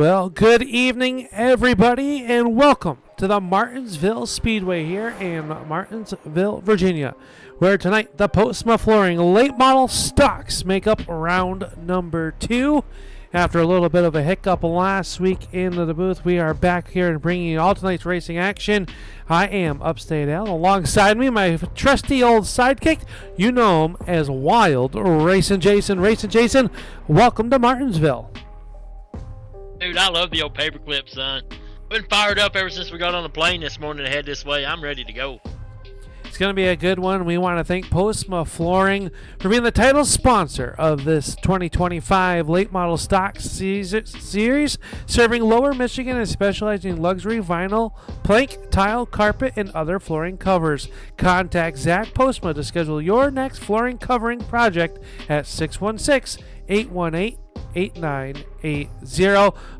Well, good evening, everybody, and welcome to the Martinsville Speedway here in Martinsville, Virginia, where tonight the Postma flooring late model stocks make up round number 2. After a little bit of a hiccup last week in the booth, we are back here and bringing you all tonight's racing action. I am Upstate Al. Alongside me, my trusty old sidekick. You know him as Wild Racing Jason. Racing Jason, welcome to Martinsville. Dude, I love the old paperclip, son. Been fired up ever since we got on the plane this morning to head this way. I'm ready to go. It's going to be a good one. We want to thank Postma Flooring for being the title sponsor of this 2025 late model stock series, serving Lower Michigan and specializing in luxury vinyl, plank, tile, carpet, and other flooring covers. Contact Zach Postma to schedule your next flooring covering project at 616-818-8980.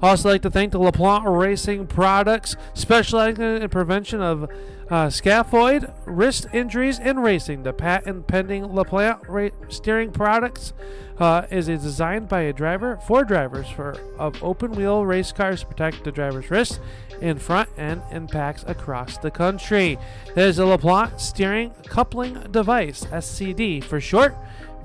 Also like to thank the LaPlante Racing Products, specializing in prevention of scaphoid, wrist injuries, and racing. The patent pending LaPlante steering products is designed by a driver for drivers of open wheel race cars to protect the driver's wrist and front end impacts across the country. There's a LaPlante steering coupling device, SCD for short.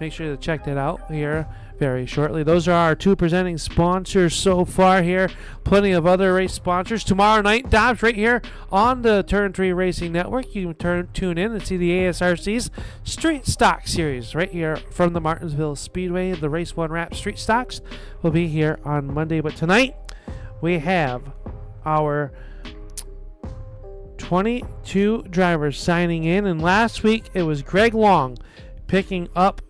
Make sure to check that out here very shortly. Those are our two presenting sponsors so far here. Plenty of other race sponsors. Tomorrow night, Dobbs, right here on the Turn 3 Racing Network. You can tune in and see the ASRC's Street Stock Series right here from the Martinsville Speedway. The Race 1 Wrap Street Stocks will be here on Monday. But tonight, we have our 22 drivers signing in. And last week, it was Greg Long picking up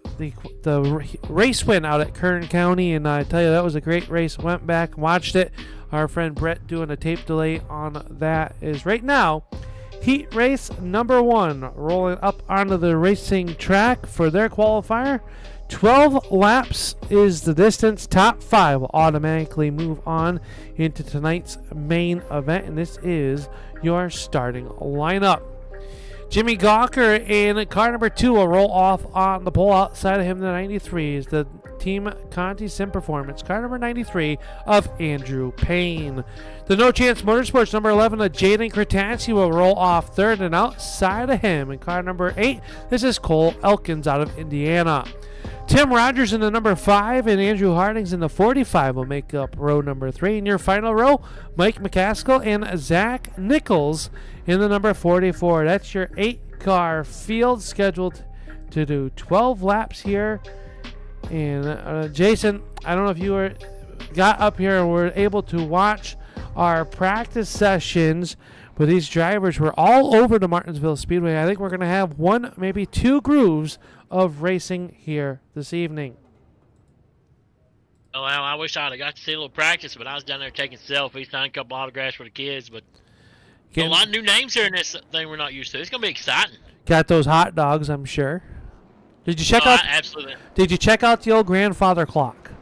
the race win out at Kern County, and I tell you, that was a great race. Went back and watched it. Our friend Brett doing a tape delay on that is right now heat race number 1 rolling up onto the racing track for their qualifier. 12 laps is the distance. Top 5 will automatically move on into tonight's main event, and this is your starting lineup. Jimmy Gawker in car number 2 will roll off on the pole. Outside of him, the 93 is the Team Conti Sim Performance, car number 93 of Andrew Payne. The No Chance Motorsports number 11 of Jaden Kratanski will roll off third, and outside of him in car number 8, this is Cole Elkins out of Indiana. Tim Rogers in the number 5 and Andrew Hardings in the 45 will make up row number 3. In your final row, Mike McCaskill and Zach Nichols in the number 44. That's your 8-car field scheduled to do 12 laps here. And Jason, I don't know if you got up here and were able to watch our practice sessions, but these drivers were all over the Martinsville Speedway. I think we're going to have 1, maybe 2 grooves of racing here this evening. Oh, well, I wish I'd have got to see a little practice, but I was down there taking selfies, signing a couple autographs for the kids. But a lot of new names here in this thing we're not used to. It's going to be exciting. Got those hot dogs, I'm sure. Did you check out? Absolutely. Did you check out the old grandfather clock?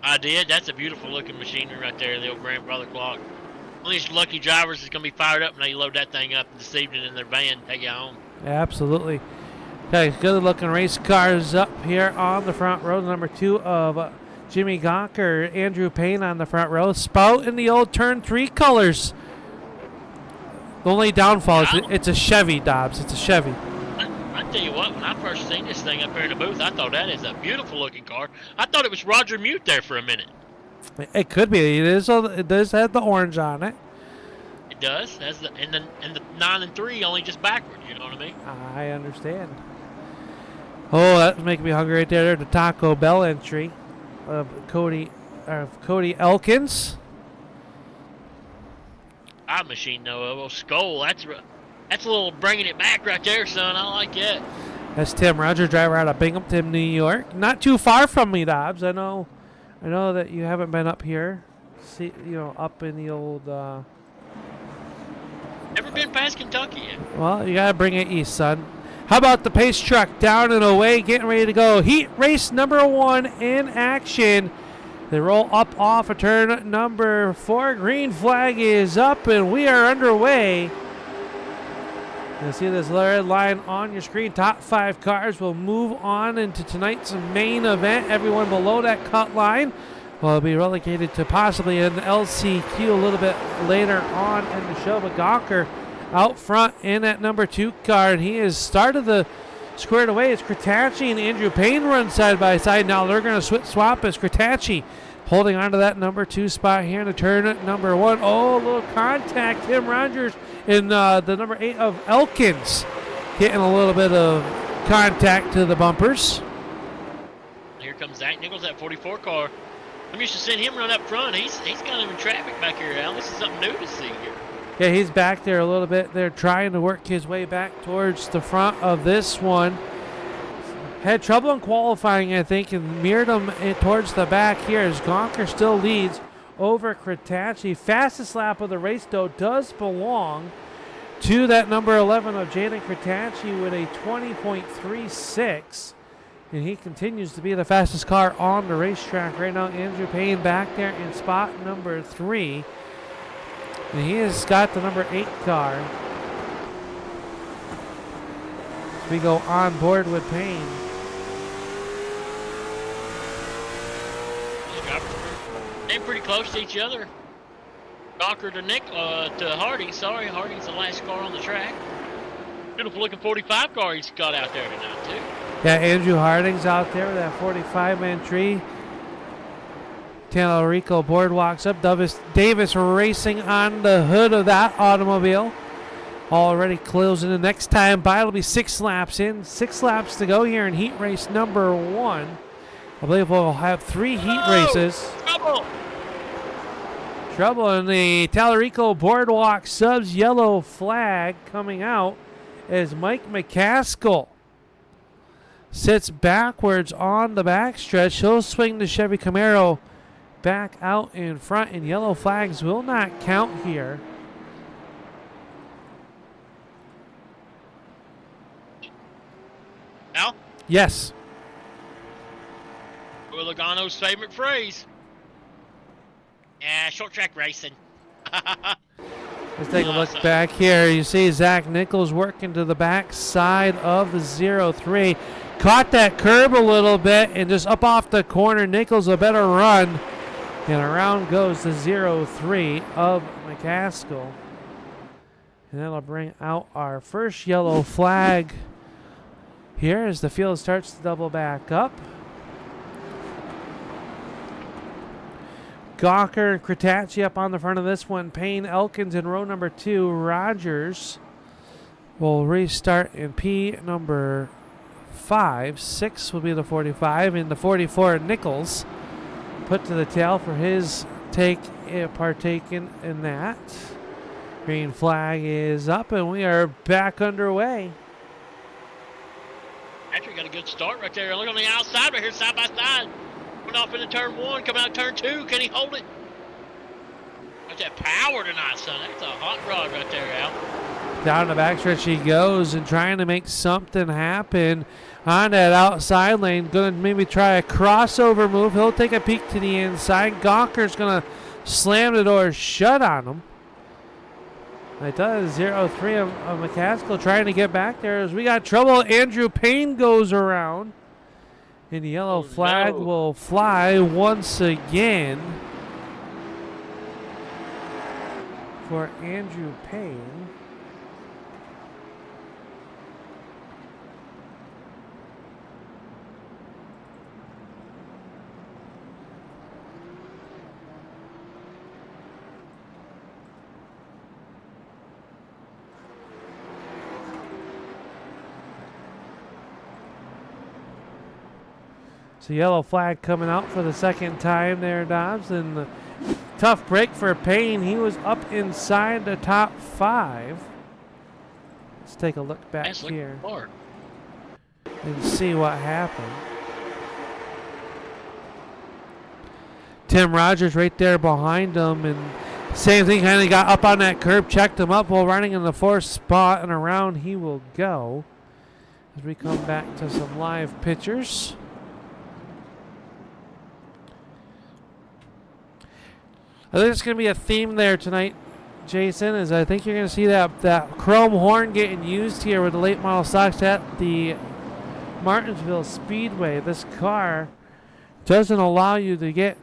I did. That's a beautiful looking machinery right there, the old grandfather clock. All these lucky drivers is going to be fired up when they load that thing up this evening in their van and take it home. Absolutely. Okay, good looking race cars up here on the front row. Number 2 of Jimmy Gawker, Andrew Payne on the front row. Spout in the old Turn 3 colors. The only downfall is it's a Chevy, Dobbs. It's a Chevy. I tell you what, when I first seen this thing up here in the booth, I thought that is a beautiful looking car. I thought it was Roger Mute there for a minute. It could be. It does have the orange on it. It does. And the 9 and 3 only just backward. You know what I mean? I understand. Oh, that's making me hungry right there. The Taco Bell entry of Cody Elkins. Machine, though, a little skull. That's a little bringing it back right there, son. I like that. That's Tim Rogers, driver out of Binghamton, New York. Not too far from me, Dobbs. I know that you haven't been up here. See, up in the old. Never been past Kentucky yet. Well, you gotta bring it east, son. How about the pace truck down and away, getting ready to go? Heat race number 1 in action. They roll up off of turn number 4. Green flag is up, and we are underway. You see this red line on your screen. Top 5 cars will move on into tonight's main event. Everyone below that cut line will be relegated to possibly an LCQ a little bit later on in the show. But Gawker out front in that number 2 car, and he has started the squared away. It's Kratacci and Andrew Payne run side by side. Now they're going to swap as Kratacci holding on to that number 2 spot here in the turn at number 1. Oh, a little contact. Tim Rogers in the number 8 of Elkins getting a little bit of contact to the bumpers. Here comes Zach Nichols, that 44 car. I'm used to seeing him run up front. He's kind of in traffic back here, Al. This is something new to see here. Yeah, he's back there a little bit. They're trying to work his way back towards the front of this one. Had trouble in qualifying, I think, and mirrored him towards the back here as Gawker still leads over Kratacci. Fastest lap of the race, though, does belong to that number 11 of Jaden Kratacci with a 20.36. And he continues to be the fastest car on the racetrack right now. Andrew Payne back there in spot number 3. And he has got the number 8 car. We go on board with Payne. They're pretty close to each other. Gawker to Hardy. Sorry, Hardy's the last car on the track. Beautiful looking 45 car he's got out there tonight, too. Yeah, Andrew Harding's out there with that 45-man tree. Talarico Boardwalk Subs. Davis racing on the hood of that automobile. Already closing the next time by. It'll be 6 laps in. 6 laps to go here in heat race number 1. I believe we'll have 3 heat races. Trouble in the Talarico Boardwalk Subs yellow flag coming out as Mike McCaskill sits backwards on the backstretch. He'll swing the Chevy Camaro back out in front, and yellow flags will not count here. Al? Yes. Will Logano's favorite phrase. Yeah, short track racing. Let's take a look back here. You see Zach Nichols working to the back side of the 0-3. Caught that curb a little bit and just up off the corner. Nichols a better run. And around goes the 0-3 of McCaskill. And that'll bring out our first yellow flag here as the field starts to double back up. Gawker and Kratacci up on the front of this one. Payne, Elkins in row number 2. Rogers will restart in P number 5. 6 will be the 45. And the 44, Nichols, put to the tail for his partaking in that. Green flag is up, and we are back underway. Patrick got a good start right there. Look on the outside right here, side by side. Went off into turn 1, coming out turn 2. Can he hold it? Got that power tonight, son. That's a hot rod right there, Al. Down the backstretch he goes and trying to make something happen on that outside lane. Going to maybe try a crossover move. He'll take a peek to the inside. Gawker's going to slam the door shut on him. It does. 0-3 of McCaskill trying to get back there as we got trouble. Andrew Payne goes around. And the yellow flag will fly once again for Andrew Payne. So yellow flag coming out for the second time there, Dobbs. And the tough break for Payne. He was up inside the top 5. Let's take a look back here and see what happened. Tim Rogers right there behind him. And same thing, kind of got up on that curb, checked him up while running in the 4th spot. And around he will go as we come back to some live pictures. I think it's going to be a theme there tonight, Jason, is I think you're going to see that chrome horn getting used here with the late model stocks at the Martinsville Speedway. This car doesn't allow you to get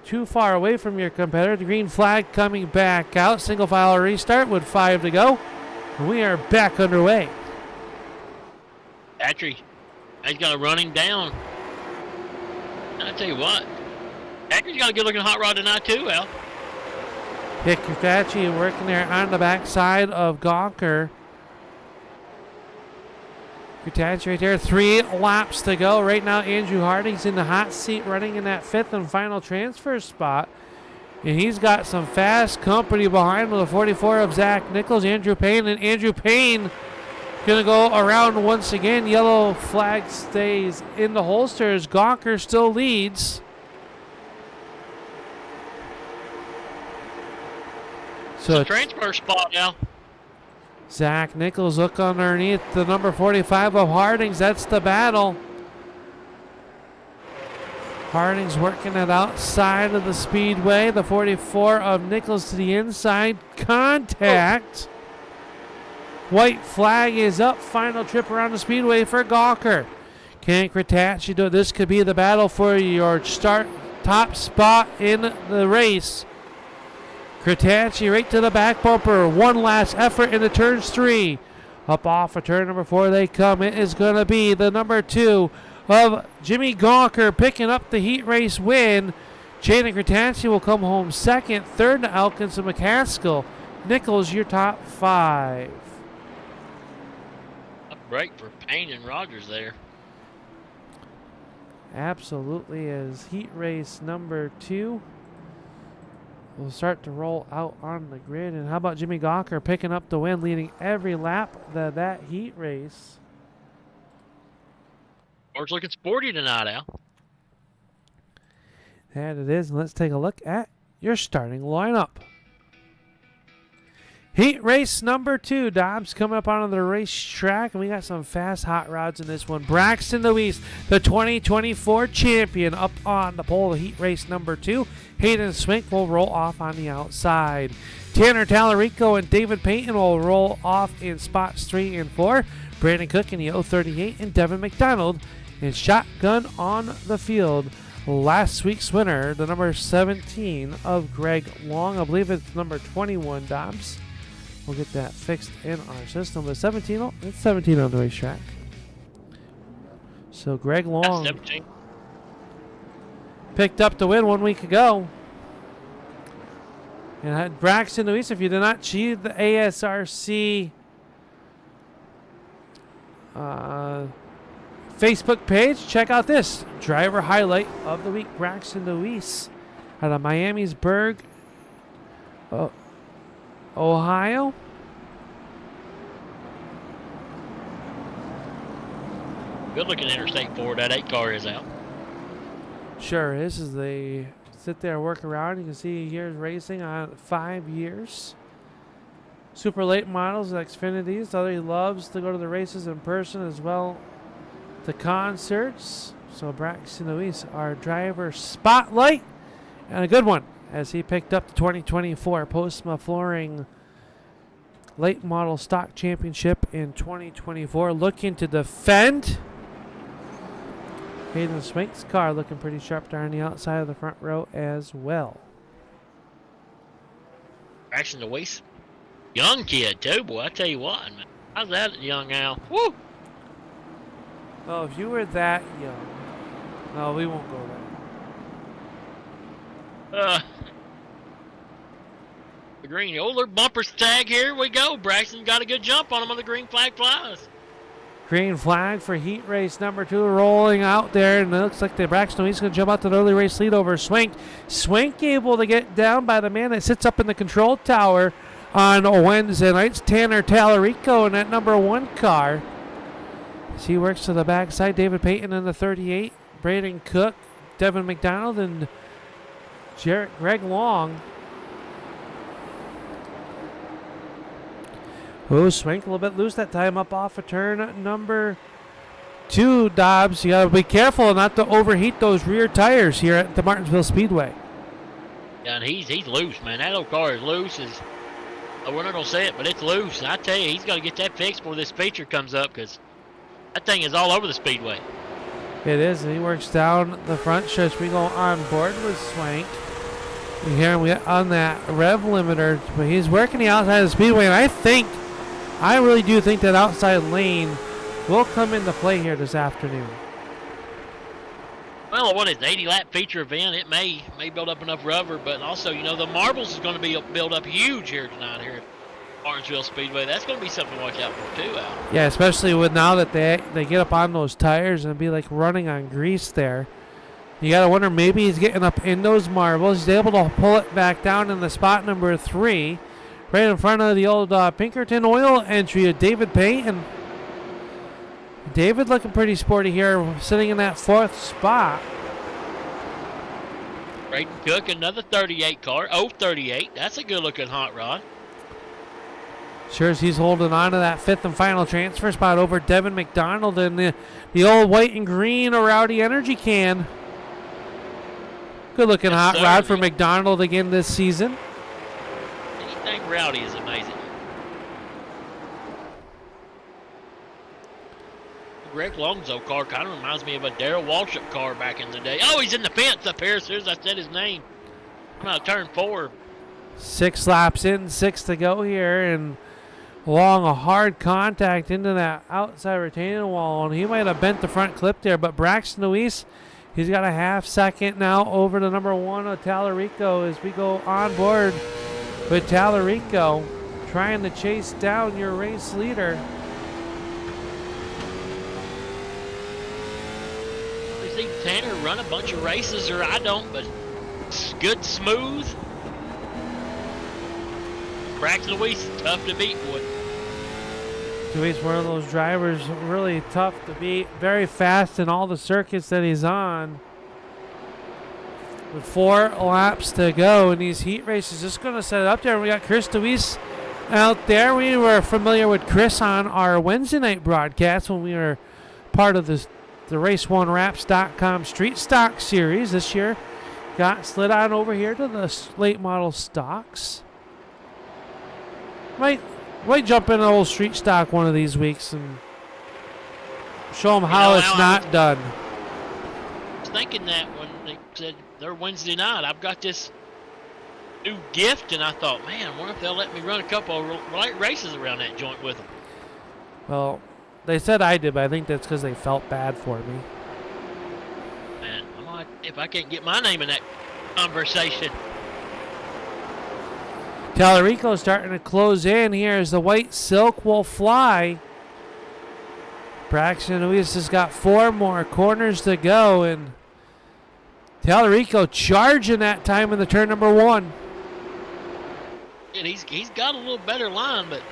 too far away from your competitor. The green flag coming back out. Single file restart with 5 to go. And we are back underway. Patrick, he's got to run him down. I tell you what, Patrick's got a good looking hot rod tonight too, Al. Hit Kutachi working there on the backside of Gawker. Kutachi right there. 3 laps to go. Right now, Andrew Harding's in the hot seat running in that 5th and final transfer spot. And he's got some fast company behind him with the 44 of Zach Nichols, Andrew Payne. And Andrew Payne going to go around once again. Yellow flag stays in the holsters. Gawker still leads. So it's a transfer spot now. Zach Nichols look underneath the number 45 of Hardings. That's the battle. Harding's working it outside of the Speedway. The 44 of Nichols to the inside. Contact. White flag is up. Final trip around the Speedway for Gawker. Can Kutachi do it? This could be the battle for your top spot in the race. Kutachi right to the back bumper. One last effort in the turns 3. Up off of turn number 4 they come. It is going to be the number 2 of Jimmy Gawker picking up the heat race win. Jaden Kutachi will come home second. Third to Elkins and McCaskill. Nichols, your top 5. A break for Payne and Rogers there. Absolutely, as heat race number 2 will start to roll out on the grid. And how about Jimmy Gawker picking up the win, leading every lap of that heat race. Car's looking sporty tonight, Al. And it is. And let's take a look at your starting lineup. Heat race number 2. Dobbs coming up onto the racetrack, and we got some fast hot rods in this one. Braxton Louise, the 2024 champion, up on the pole of heat race number 2. Hayden Swink will roll off on the outside. Tanner Tallarico and David Payton will roll off in spots 3 and 4. Brandon Cook in the 038 and Devin McDonald in shotgun on the field. Last week's winner, the number 17 of Greg Long. I believe it's number 21, Dobbs. We'll get that fixed in our system. But 17, it's 17 on the racetrack. So Greg Long picked up the win 1 week ago. And had Braxton Louise, if you did not achieve the ASRC Facebook page, check out this driver highlight of the week. Braxton Louise out of Miamisburg, Ohio. Good looking Interstate 4, that 8 car is out. Sure is, as they sit there and work around. You can see here's racing on 5 years. Super late models and Xfinities. Other he loves to go to the races in person as well, to concerts. So Braxton Louise, our driver spotlight, and a good one as he picked up the 2024 Postma Flooring Late Model Stock Championship in 2024. Looking to defend. Hayden Swink's car looking pretty sharp there on the outside of the front row as well. Braxton Louise, young kid too, boy. I tell you what, man. How's that young Al? Woo! Oh, if you were that young. No, we won't go there. The green, older bumper tag. Here we go. Braxton got a good jump on him on the green flag flies. Green flag for heat race number 2 rolling out there, and it looks like the Braxton Louise going to jump out to the early race lead over Swink. Swink able to get down by the man that sits up in the control tower on Wednesday nights. Tanner Tallarico in that number 1 car. As he works to the backside, David Payton in the 38, Braden Cook, Devin McDonald, and Greg Long. Oh, Swank a little bit loose that time up off of turn number 2, Dobbs. You got to be careful not to overheat those rear tires here at the Martinsville Speedway. Yeah, and he's loose, man. That old car is loose. We're not going to say it, but it's loose. And I tell you, he's got to get that fixed before this feature comes up, because that thing is all over the Speedway. It is, and he works down the front stretch. We go on board with Swank. You hear him on that rev limiter, but he's working the outside of the speedway, and I really do think that outside lane will come into play here this afternoon. Well, what is 80-lap feature event? It may build up enough rubber, but also, you know, the marbles is going to be built up huge here tonight here at Martinsville Speedway. That's going to be something to watch out for too, Al. Yeah, especially with now that they get up on those tires and be like running on grease there. You got to wonder, maybe he's getting up in those marbles. He's able to pull it back down in the spot number 3, right in front of the old Pinkerton Oil entry of David Payton. David looking pretty sporty here, sitting in that 4th spot. Braden Cook, another 38 car, 038. That's a good-looking hot rod. Sure as he's holding on to that 5th and final transfer spot over Devin McDonald in the old white and green Rowdy Energy can. Good-looking hot rod for McDonald again this season. Anything Rowdy is amazing. Greg Long's old car kind of reminds me of a Darrell Waltrip car back in the day. Oh, he's in the fence up here as soon as I said his name. I'm out of turn 4. 6 laps in, 6 to go here, and Long a hard contact into that outside retaining wall, and he might have bent the front clip there, but Braxton Luis, he's got a half second now over the number 1 of Tallarico as we go on board with Tallarico trying to chase down your race leader. We see Tanner run a bunch of races, or I don't, but it's good, smooth. Braxton Luis, tough to beat, boy. Luis, one of those drivers, really tough to beat. Very fast in all the circuits that he's on. With 4 laps to go in these heat races, just going to set it up there. We got Chris Luis out there. We were familiar with Chris on our Wednesday night broadcast when we were part of the Race1Wraps.com Street Stock Series. This year, got slid on over here to the late model stocks. Might jump in an old street stock one of these weeks and show them how it's not done. I was thinking that when they said they're Wednesday night, I've got this new gift, and I thought, man, I wonder if they'll let me run a couple of light races around that joint with them. Well, they said I did, but I think that's because they felt bad for me. Man, I'm like, if I can't get my name in that conversation. Tallarico starting to close in here as the white silk will fly. Braxton Luis has got 4 more corners to go, and Tallarico charging that time in the turn number 1. And he's got a little better line, but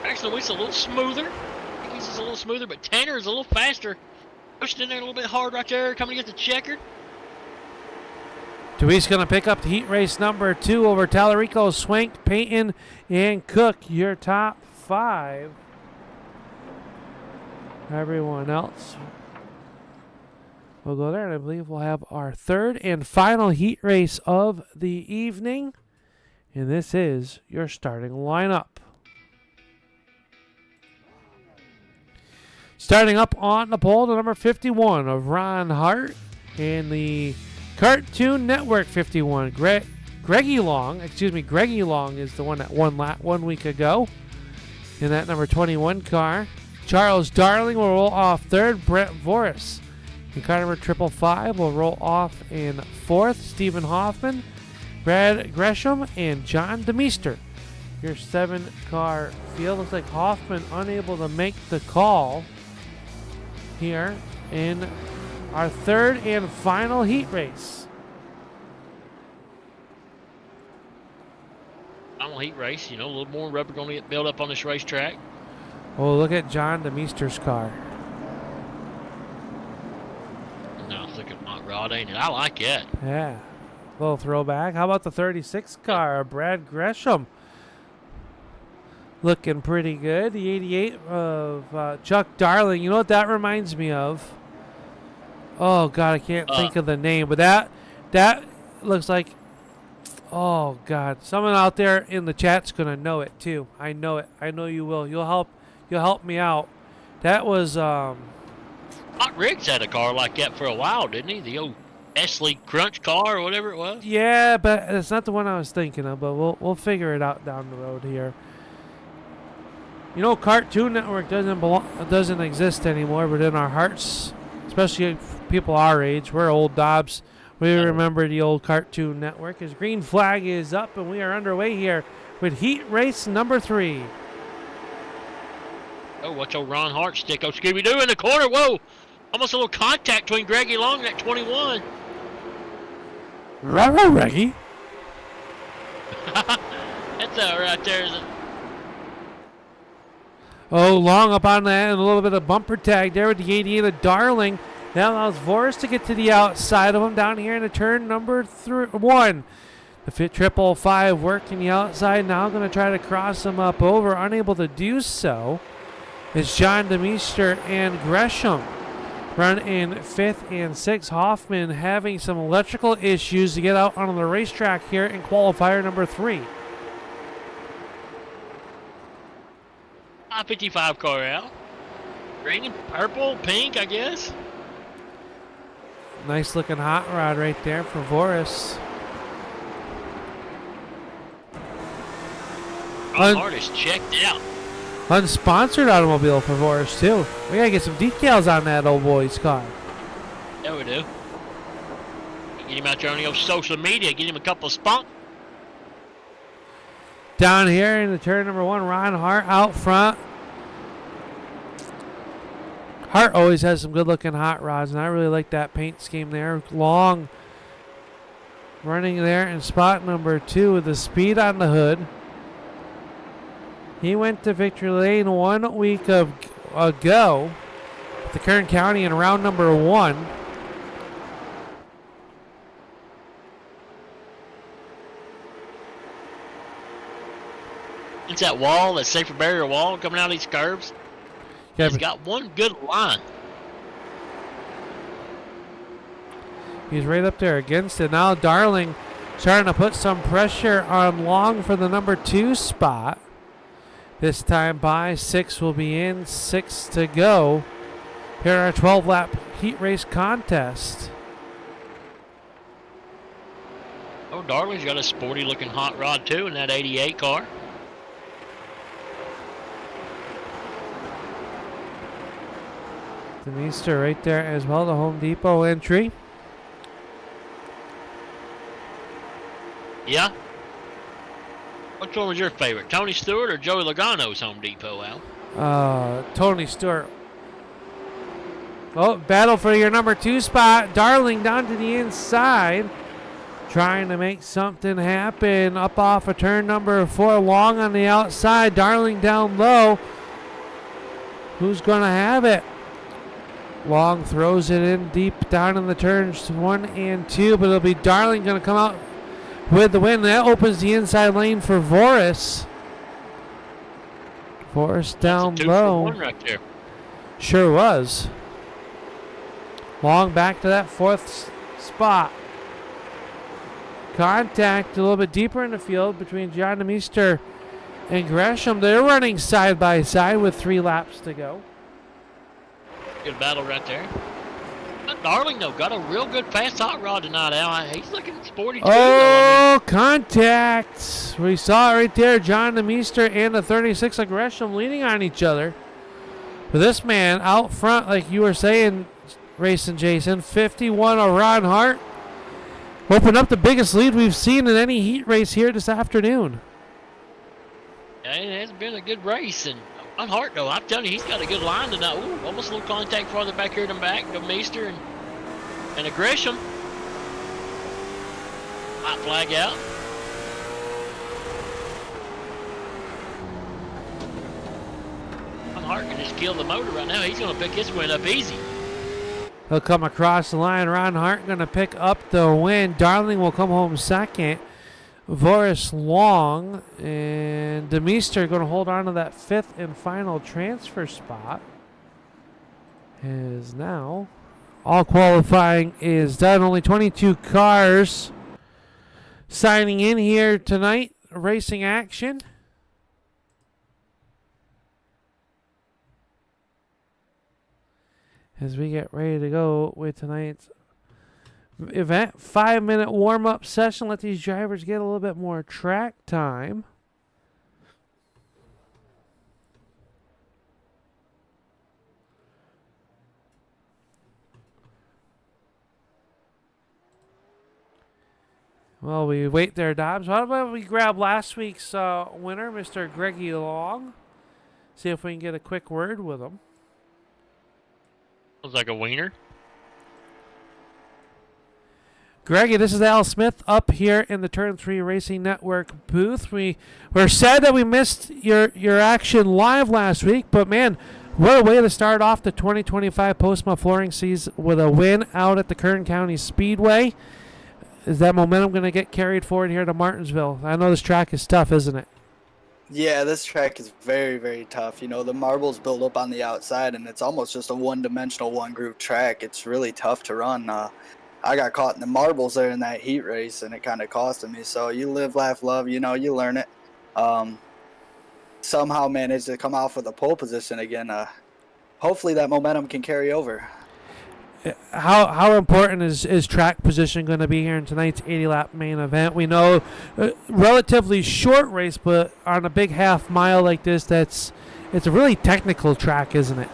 Braxton Luis a little smoother. I think he's just a little smoother, but Tanner is a little faster. Pushed in there a little bit hard right there, coming to get the checkered. Luis going to pick up the heat race number 2 over Tallarico, Swank, Payton, and Cook. Your top 5. Everyone else will go there, and I believe we'll have our 3rd and final heat race of the evening. And this is your starting lineup. Starting up on the pole, the number 51 of Ron Hart, and the Cartoon Network 51. Greggy Long is the one that won 1 week ago in that number 21 car. Charles Darling will roll off 3rd. Brett Voris in car number 555 will roll off in 4th. Stephen Hoffman, Brad Gresham, and John DeMeester. Your 7-car field. Looks like Hoffman unable to make the call here in our 3rd and final heat race. Final heat race, you know, a little more rubber going to get built up on this racetrack. Oh, look at John DeMeester's car. Now look at my rod, ain't it? I like it. Yeah, little throwback. How about the 36 car, Brad Gresham? Looking pretty good. The 88 of Chuck Darling. You know what that reminds me of? Oh, God, I can't think of the name. But that looks like, oh, God. Someone out there in the chat's going to know it, too. I know it. I know you will. You'll help me out. That was... Hot Riggs had a car like that for a while, didn't he? The old Nestle Crunch car or whatever it was. Yeah, but it's not the one I was thinking of. But we'll figure it out down the road here. You know, Cartoon Network doesn't exist anymore, but in our hearts, especially people our age, we're old Dobbs. We remember the old Cartoon Network. His green flag is up, and we are underway here with heat race number 3. Oh, watch old Ron Hart stick. Oh, Scooby-Doo in the corner. Whoa. Almost a little contact between Greggy Long and that 21. Rah, Reggie. That's right there. Oh, Long up on that, and a little bit of bumper tag there with the 88 of Darling. That allows Voris to get to the outside of him down here in the turn number 1. The Fit 555 working the outside, now going to try to cross him up over. Unable to do so is John DeMeester and Gresham. Run in 5th and 6th. Hoffman having some electrical issues to get out on the racetrack here in qualifier number 3. 55 car out. Green and purple, pink, I guess. Nice looking hot rod right there for Voris. Hart is checked out. Unsponsored automobile for Voris too. We gotta get some decals on that old boy's car. Yeah, we do. Get him out there on the social media. Get him a couple of spunk. Down here in the turn number 1, Ron Hart out front. Hart always has some good-looking hot rods, and I really like that paint scheme there. Long running there in spot number 2 with the speed on the hood. He went to victory lane 1 week ago at the Kern County in round number 1. It's that wall, that safer barrier wall coming out of these curves. Yeah, He's got one good line. He's right up there against it. Now Darling starting to put some pressure on Long for the number 2 spot. This time by 6 will be in, 6 to go. Here in our 12-lap heat race contest. Oh, Darling's got a sporty-looking hot rod, too, in that 88 car. DeMeester right there as well, the Home Depot entry. Yeah. Which one was your favorite, Tony Stewart or Joey Logano's Home Depot, Al? Tony Stewart. Oh, battle for your number 2 spot. Darling down to the inside. Trying to make something happen up off of turn number 4. Long on the outside. Darling down low. Who's going to have it? Long throws it in deep down in the turns 1 and 2, but it'll be Darling going to come out with the win. That opens the inside lane for Voris. Voris down That's a 2 low. for 1 right there. Sure was. Long back to that 4th spot. Contact a little bit deeper in the field between John DeMeester and Gresham. They're running side by side with 3 laps to go. Good battle right there. But Darling, though, got a real good fast hot rod tonight, Al. He's looking sporty, too, though. I mean, Contact. We saw it right there. John DeMeester and the 36 of Gresham leaning on each other. But this man out front, like you were saying, Racing Jason, 51 of Ron Hart. Opened up the biggest lead we've seen in any heat race here this afternoon. yeah, it has been a good race. And Ron Hart, though, I'm telling you, he's got a good line tonight. Ooh, almost a little contact farther back here than back. The Meester and a Gresham. Hot flag out. Ron Hart can just kill the motor right now. He's going to pick his win up easy. He'll come across the line. Ron Hart going to pick up the win. Darling will come home second. Voris Long and DeMeester going to hold on to that 5th and final transfer spot. Is now all qualifying is done. Only 22 cars signing in here tonight. Racing action. As we get ready to go with tonight's event, 5-minute warm-up session. Let these drivers get a little bit more track time. Well, we wait there, Dobbs. How about we grab last week's winner, Mr. Greggy Long? See if we can get a quick word with him. Looks like a wiener. Greggy, this is Al Smith up here in the Turn 3 Racing Network booth. We're sad that we missed your action live last week, but man, what a way to start off the 2025 Postma flooring season with a win out at the Kern County Speedway. Is that momentum going to get carried forward here to Martinsville? I know this track is tough, isn't it? Yeah, this track is very, very tough. You know, the marbles build up on the outside, and it's almost just a one-dimensional, one-groove track. It's really tough to run. I got caught in the marbles there in that heat race, and it kind of costed me. So you live, laugh, love. You know, you learn it. Somehow managed to come off with a pole position again. Hopefully that momentum can carry over. How important is track position going to be here in tonight's 80-lap main event? We know relatively short race, but on a big half mile like this, it's a really technical track, isn't it?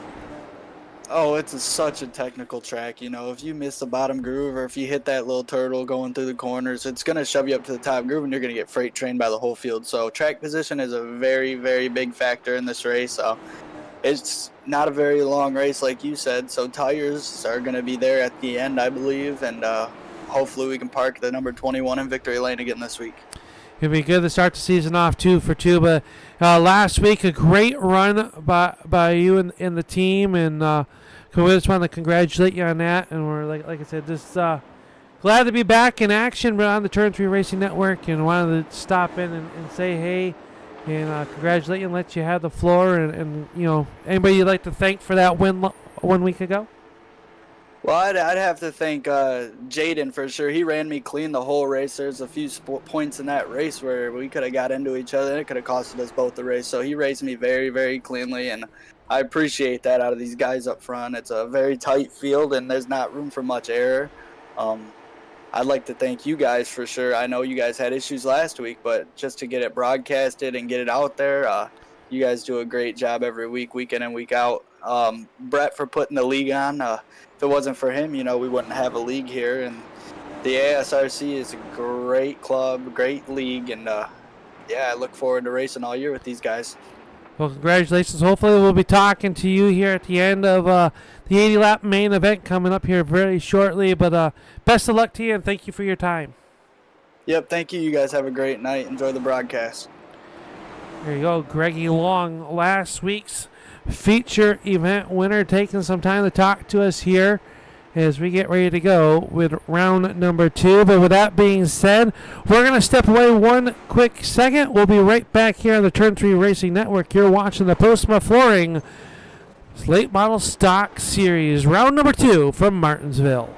Oh, it's such a technical track. You know, if you miss the bottom groove or if you hit that little turtle going through the corners, it's going to shove you up to the top groove and you're going to get freight trained by the whole field. So track position is a very, very big factor in this race. It's not a very long race, like you said, so tires are going to be there at the end, I believe, and hopefully we can park the number 21 in victory lane again this week. It'll be good to start the season off 2 for 2, but last week a great run by you and the team, and we just want to congratulate you on that, and we're, like I said, just glad to be back in action on the Turn 3 Racing Network, and wanted to stop in and say hey. And congratulate you and let you have the floor. And you know, anybody you'd like to thank for that win 1 week ago? Well, I'd have to thank Jaden for sure. He ran me clean the whole race. There's a few points in that race where we could have got into each other, and it could have costed us both the race. So he raced me very, very cleanly, and I appreciate that out of these guys up front. It's a very tight field, and there's not room for much error. I'd like to thank you guys for sure. I know you guys had issues last week, but just to get it broadcasted and get it out there, you guys do a great job every week, week in and week out. Brett for putting the league on. If it wasn't for him, you know, we wouldn't have a league here. And the ASRC is a great club, great league, and yeah, I look forward to racing all year with these guys. Well, congratulations. Hopefully we'll be talking to you here at the end of the 80-lap main event coming up here very shortly. But best of luck to you, and thank you for your time. Yep, thank you. You guys have a great night. Enjoy the broadcast. There you go, Greggy Long, last week's feature event winner, taking some time to talk to us here as we get ready to go with round number 2. But with that being said, we're going to step away 1 quick second. We'll be right back here on the Turn 3 Racing Network. You're watching the Postma Flooring Late Model Stock Series, round number 2 from Martinsville.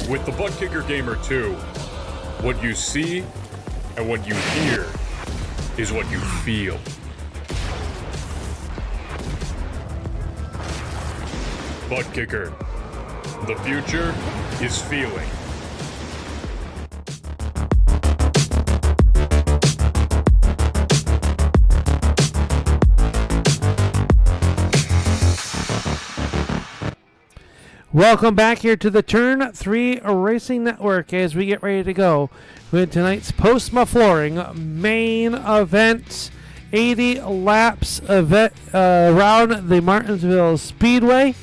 With the Butt Kicker Gamer 2, what you see and what you hear is what you feel. Butt Kicker. The future is feeling. Welcome back here to the Turn 3 Racing Network as we get ready to go with tonight's Postma Flooring main event. 80 laps event around the Martinsville Speedway.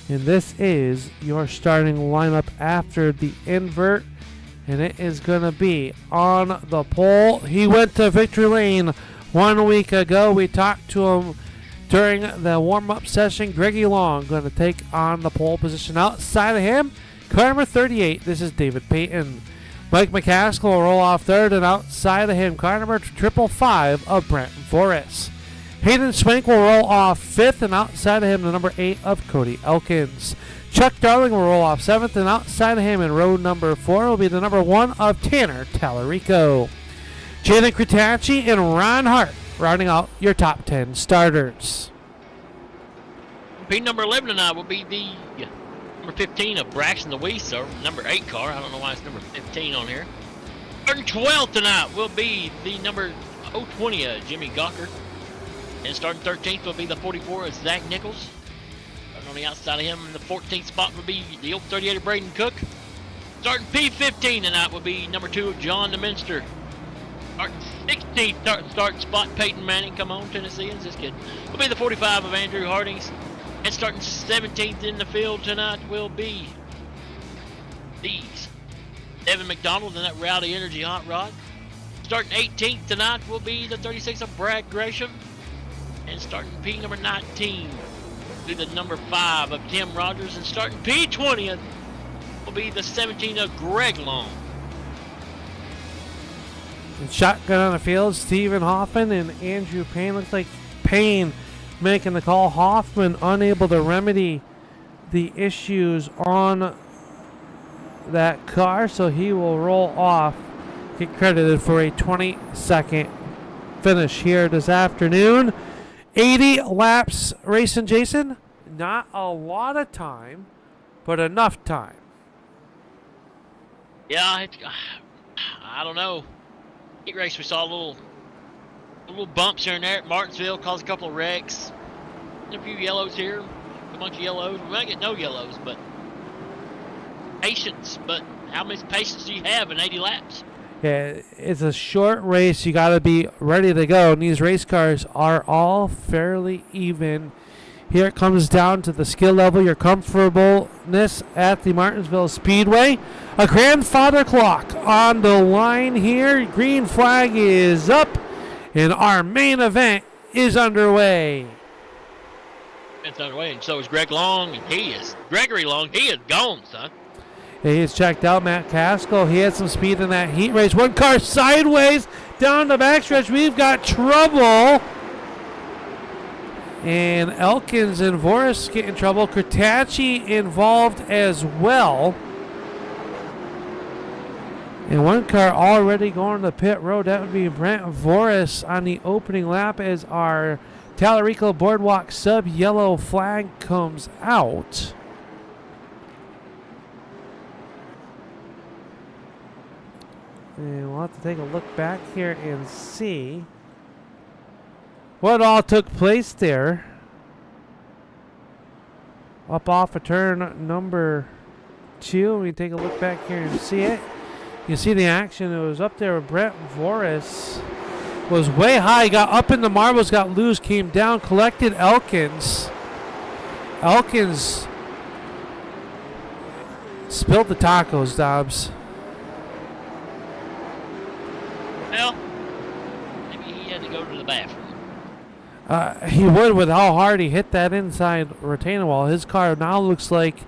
And this is your starting lineup after the invert. And it is going to be on the pole. He went to victory lane 1 week ago. We talked to him during the warm-up session. Greggy Long going to take on the pole position. Outside of him, car number 38, this is David Payton. Mike McCaskill will roll off third, and outside of him, car number 555 of Brent Forrest. Hayden Swank will roll off fifth, and outside of him, the number 8 of Cody Elkins. Chuck Darling will roll off seventh, and outside of him in row number 4 will be the number 1 of Tanner Tallarico. Jaden Kretacci and Ron Hart rounding out your top 10 starters. P number 11 tonight will be the number 15 of Braxton Louise, or number 8 car. I don't know why it's number 15 on here. Starting 12th tonight will be the number 020 of Jimmy Gawker. And starting 13th will be the 44 of Zach Nichols. Starting on the outside of him in the 14th spot will be the old 38 of Braden Cook. Starting P15 tonight will be number 2 of John DeMinster. Starting 16th starting spot, Peyton Manning. Come on, Tennesseans, this kid. Will be the 45 of Andrew Hardings. And starting 17th in the field tonight will be these. Evan McDonald and that Rowdy Energy Hot Rod. Starting 18th tonight will be the 36 of Brad Gresham. And starting P number 19 will be the number 5 of Tim Rogers. And starting P20th will be the 17 of Greg Long. And shotgun on the field, Stephen Hoffman and Andrew Payne. Looks like Payne making the call. Hoffman unable to remedy the issues on that car, so he will roll off, get credited for a 22nd finish here this afternoon. 80 laps racing, Jason. Not a lot of time, but enough time. Yeah, I don't know. Heat race, we saw little bumps here and there at Martinsville, caused a couple of wrecks. And a few yellows here, a bunch of yellows. We might get no yellows, but patience. But how much patience do you have in 80 laps? Yeah, it's a short race. You got to be ready to go. And these race cars are all fairly even. Here it comes down to the skill level, your comfortableness at the Martinsville Speedway. A grandfather clock on the line here. Green flag is up, and our main event is underway. It's underway, and so is Greg Long, and Gregory Long. He is gone, son. He is checked out. Matt Caskill, he had some speed in that heat race. One car sideways down the backstretch. We've got trouble. And Elkins and Voris get in trouble. Kretacci involved as well. And one car already going to the pit road. That would be Brent Voris on the opening lap as our Tallarico Boardwalk Sub yellow flag comes out. And we'll have to take a look back here and see what all took place there. Up off of turn number 2. We take a look back here and see it. You see the action. It was up there with Brent Voris. Was way high. Got up in the marbles. Got loose. Came down. Collected Elkins. Elkins spilled the tacos, Dobbs. Well, maybe he had to go to the bathroom. He would with how hard he hit that inside retaining wall. His car now looks like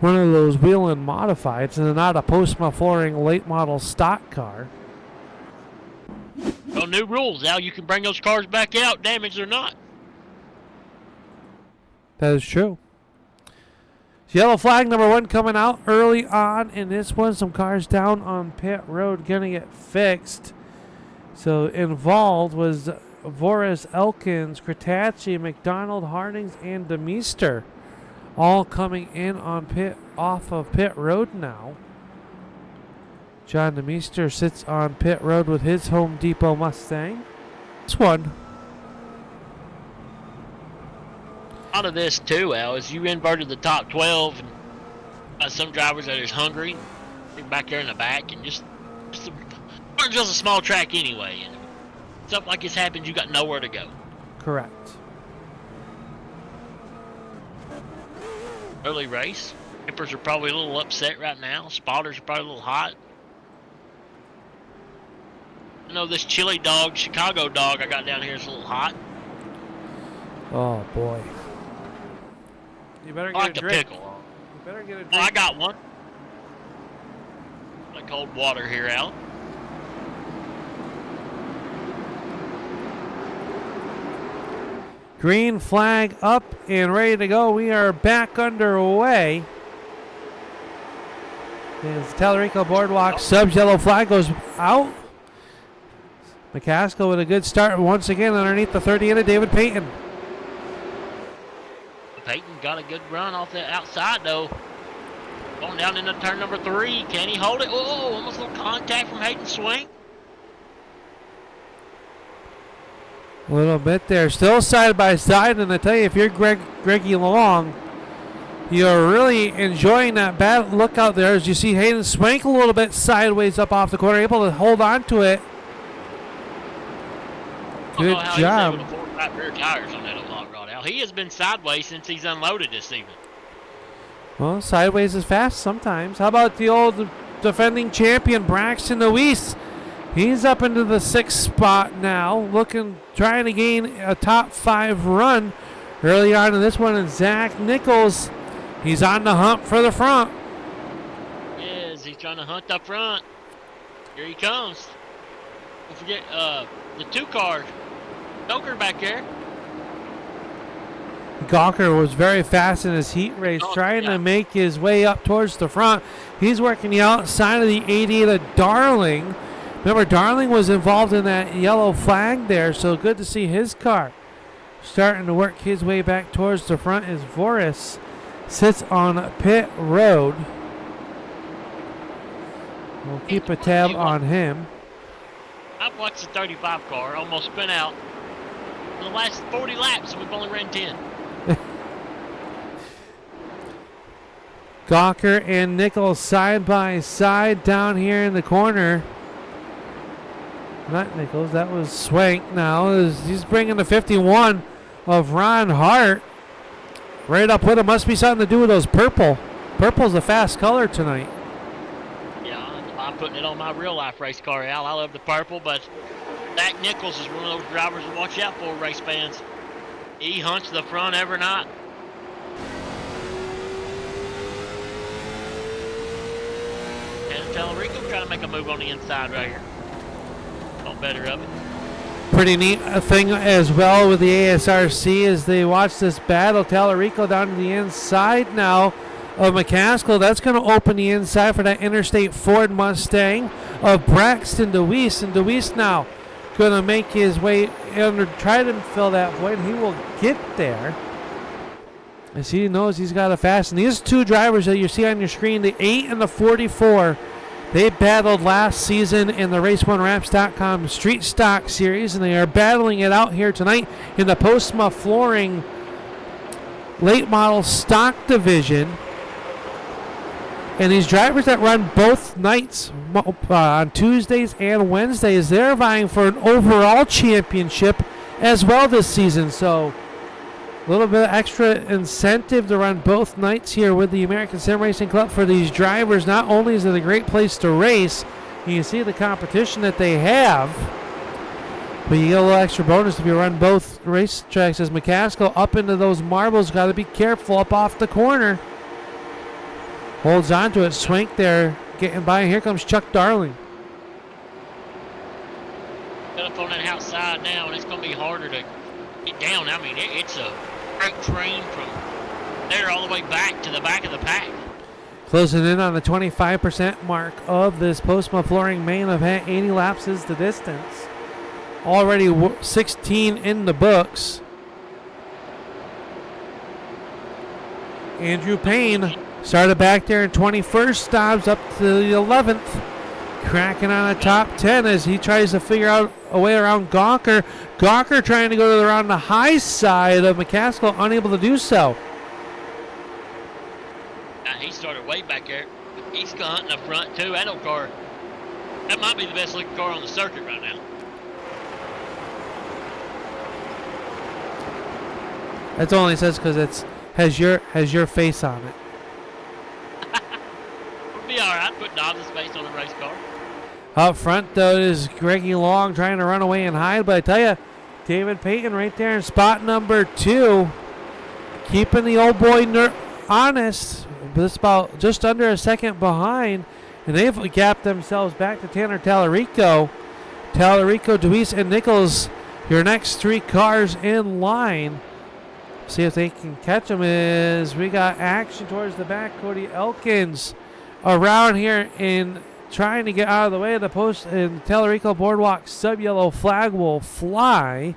one of those Whelen modifieds and not a Postma Flooring late model stock car. Well, new rules. Now you can bring those cars back out, damaged or not. That is true. Yellow flag number 1 coming out early on in this one. Some cars down on pit road going to get fixed. So involved was Voris, Elkins, Kretacci, McDonald, Hardings, and DeMeester all coming in on off of pit road now. John DeMeester sits on pit road with his Home Depot Mustang. This one. Out of this too, Al, is you inverted the top 12, and some drivers that is hungry, they're back there in the back, and just a small track anyway, and stuff like this happens, you got nowhere to go. Correct. Early race, Hippers are probably a little upset right now. Spotters are probably a little hot. I know this chili dog, Chicago dog I got down here is a little hot. Oh boy. You better I get like a the drink. pickle. You better get a drink. Oh, I got one. Like cold water here, Al. Green flag up and ready to go. We are back underway. As Tallarico Boardwalk Subs yellow flag goes out. McCaskill with a good start once again underneath the 30 of David Payton. Payton got a good run off the outside though. Going down into turn number 3. Can he hold it? Oh, almost a little contact from Hayden Swing. A little bit there. Still side by side. And I tell you, if you're Greggy Long, you're really enjoying that battle. Look out there as you see Hayden Swank a little bit sideways up off the corner, able to hold on to it. Good job. He was able to force out rear tires on that hot rod out. He has been sideways since he's unloaded this evening. Well, sideways is fast sometimes. How about the old defending champion, Braxton Deweese? He's up into the 6th spot now, trying to gain a top 5 run early on in this one. And Zach Nichols, he's on the hump for the front. Yes, he's trying to hunt up front. Here he comes. Don't forget the 2-car. Joker back there. Gawker was very fast in his heat race, trying to make his way up towards the front. He's working the outside of the 88 of Darling. Remember, Darling was involved in that yellow flag there, so good to see his car starting to work his way back towards the front as Voris sits on pit road. We'll keep a tab on him. I've watched the 35 car almost spin out for the last 40 laps, and we've only ran 10. Gawker and Nichols side by side down here in the corner. Not Nichols, that was Swank now. He's bringing the 51 of Ron Hart right up with him. Must be something to do with those purple. Purple's a fast color tonight. Yeah, I'm putting it on my real life race car, Al. I love the purple, but Zach Nichols is one of those drivers to watch out for, race fans. He hunts the front every night. And Tellerico trying to make a move on the inside right here. Thought better of it. Pretty neat thing as well with the ASRC as they watch this battle. Tallarico down to the inside now of McCaskill. That's going to open the inside for that Interstate Ford Mustang of Braxton Deweese. And Deweese now going to make his way under, try to fill that void. He will get there as he knows he's got to fasten. These 2 drivers that you see on your screen, the 8 and the 44, they battled last season in the Race1Wraps.com Street Stock Series, and they are battling it out here tonight in the Postma Flooring Late Model Stock Division. And these drivers that run both nights on Tuesdays and Wednesdays, they're vying for an overall championship as well this season. So a little bit of extra incentive to run both nights here with the American Sim Racing Club for these drivers. Not only is it a great place to race, you can see the competition that they have, but you get a little extra bonus if you run both racetracks. As McCaskill up into those marbles, got to be careful up off the corner. Holds on to it. Swank there getting by. Here comes Chuck Darling. Got up on that outside now, and it's going to be harder to get down. I mean, it's a great train from there all the way back to the back of the pack. Closing in on the 25% mark of this Postma Flooring main event. 80 laps is the distance. Already 16 in the books. Andrew Payne started back there in 21st, stops up to the 11th. Cracking on the top 10 as he tries to figure out a way around Gawker. Gawker trying to go around the high side of McCaskill, unable to do so. Now he started way back there. He's hunting up front too. That old car, that might be the best looking car on the circuit right now. That's only says because it's has your face on it. It'll be all right. Put Dobbs' face on a race car. Up front, though, is Greggy Long trying to run away and hide. But I tell you, David Payton right there in spot number 2, keeping the old boy honest. This about just under a second behind, and they've gapped themselves back to Tanner Tallarico. Tallarico, Deweese, and Nichols, your next 3 cars in line. See if they can catch them as we got action towards the back. Cody Elkins around here in trying to get out of the way of the post, and Tallarico Boardwalk Sub yellow flag will fly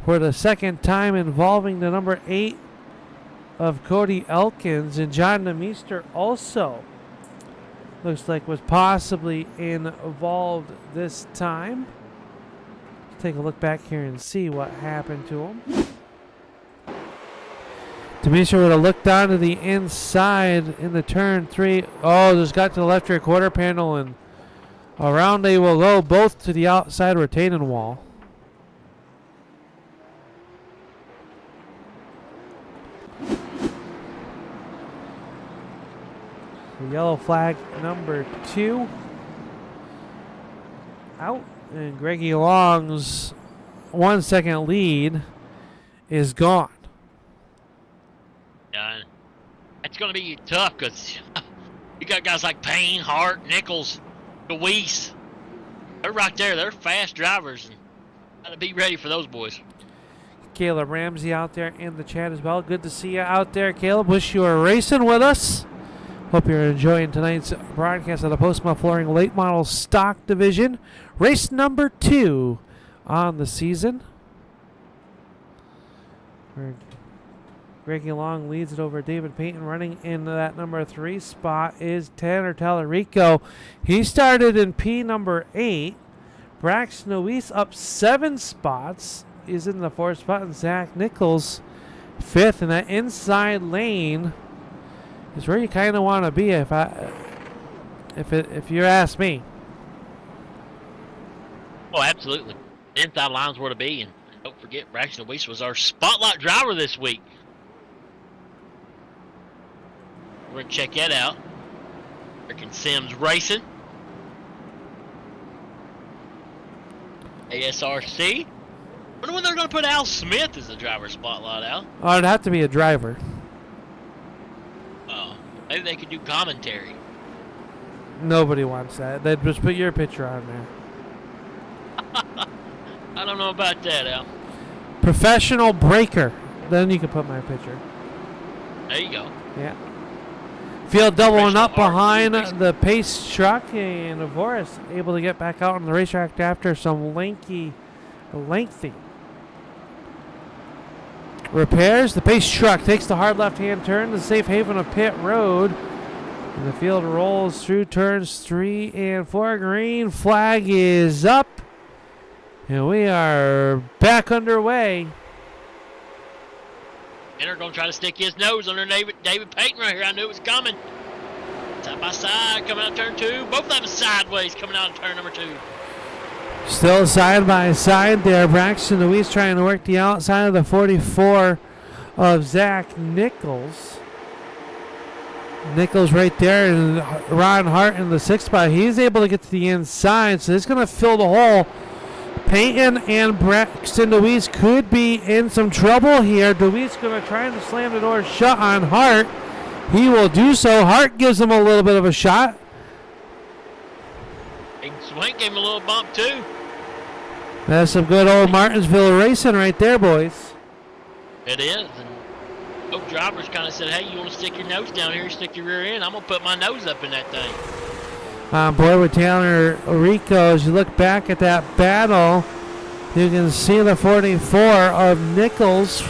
for the second time involving the number 8 of Cody Elkins, and John Demeester also looks like was possibly involved this time. Let's take a look back here and see what happened to him. Demeester would have looked down to the inside in the turn 3. Oh, just got to the left rear quarter panel, and around they will go, both to the outside retaining wall. The yellow flag number 2 out, and Greggy Long's 1 second lead is gone. That's going to be tough because you got guys like Payne, Hart, Nichols, Deweese. They're right there. They're fast drivers, and got to be ready for those boys. Caleb Ramsey out there in the chat as well. Good to see you out there, Caleb. Wish you were racing with us. Hope you're enjoying tonight's broadcast of the Postma Flooring Late Model Stock Division. Race number 2 on the season. Greggy Long leads it over David Payton. Running in that number 3 spot is Tanner Tallarico. He started in P number 8. Braxton Deweese up 7 spots. Is in the 4th spot, and Zach Nichols 5th. And that inside lane is where you kind of want to be if you ask me. Oh, absolutely. The inside line's where to be, and don't forget Braxton Deweese was our spotlight driver this week. We're going to check that out. Freaking Sims Racing. ASRC. I wonder when they're going to put Al Smith as the driver spotlight, Al. Oh, it'd have to be a driver. Oh, maybe they could do commentary. Nobody wants that. They'd just put your picture on there. I don't know about that, Al. Professional breaker. Then you can put my picture. There you go. Yeah. Field doubling up behind racing. the pace truck, and Voris able to get back out on the racetrack after some lengthy repairs. The pace truck takes the hard left-hand turn, the safe haven of pit road, and the field rolls through turns 3 and 4. Green flag is up, and we are back underway. Tanner going to try to stick his nose under David Payton right here. I knew it was coming. Side by side, coming out turn 2. Both of them sideways coming out of turn number 2. Still side by side there. Braxton Deweese trying to work the outside of the 44 of Zach Nichols. Nichols right there, and Ron Hart in the 6th spot. He's able to get to the inside, so it's going to fill the hole. Payton and Braxton Deweese could be in some trouble here. Deweese going to try to slam the door shut on Hart. He will do so. Hart gives him a little bit of a shot. Big Swank gave him a little bump too. That's some good old Martinsville racing right there, boys. It is. And both drivers kind of said, hey, you want to stick your nose down here, stick your rear end? I'm going to put my nose up in that thing. On board with Tanner Rico. As you look back at that battle, you can see the 44 of Nichols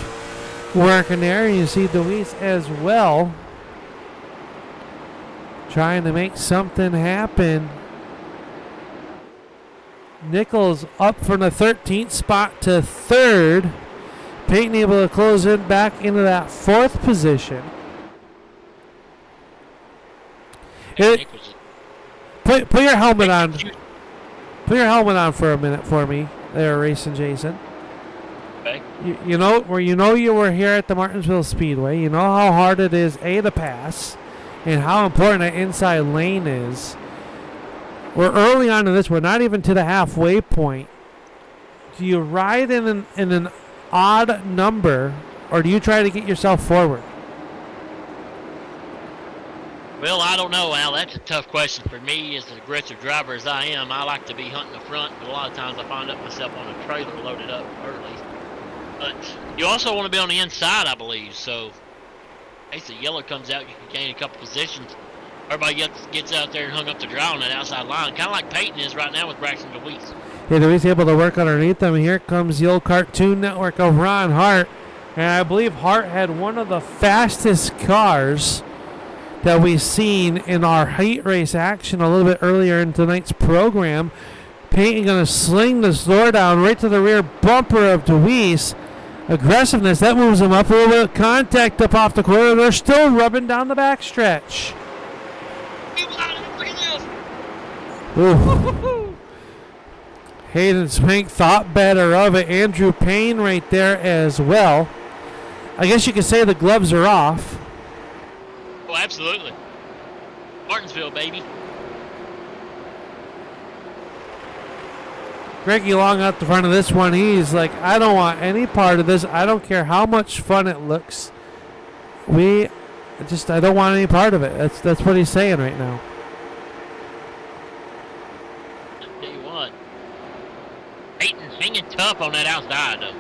working there. You see Deweese as well, trying to make something happen. Nichols up from the 13th spot to 3rd. Payton able to close in back into that 4th position. Put your helmet on. Put your helmet on for a minute for me there, Racing Jason. Okay. You know you were here at the Martinsville Speedway. You know how hard it is, A, to pass, and how important that inside lane is. We're early on in this. We're not even to the halfway point. Do you ride in an odd number, or do you try to get yourself forward? Well, I don't know, Al. That's a tough question for me. As an aggressive driver as I am, I like to be hunting the front, but a lot of times I find myself on a trailer loaded up early. But you also want to be on the inside, I believe. So, in case the yellow comes out, you can gain a couple positions. Everybody gets out there and hung up to dry on that outside line, kind of like Peyton is right now with Braxton DeWeese. Yeah, DeWeese able to work underneath them. Here comes the old Cartoon Network of Ron Hart. And I believe Hart had one of the fastest cars that we've seen in our heat race action a little bit earlier in tonight's program. Peyton going to sling this door down right to the rear bumper of DeWeese. Aggressiveness, that moves him up a little bit. Contact up off the corner. They're still rubbing down the backstretch. Ooh. Hayden Swank thought better of it. Andrew Payne right there as well. I guess you could say the gloves are off. Oh, absolutely. Martinsville, baby. Greggy Long out the front of this one. He's like, I don't want any part of this. I don't care how much fun it looks. I don't want any part of it. That's what he's saying right now. I'll tell you what. Peyton's hanging tough on that outside, though.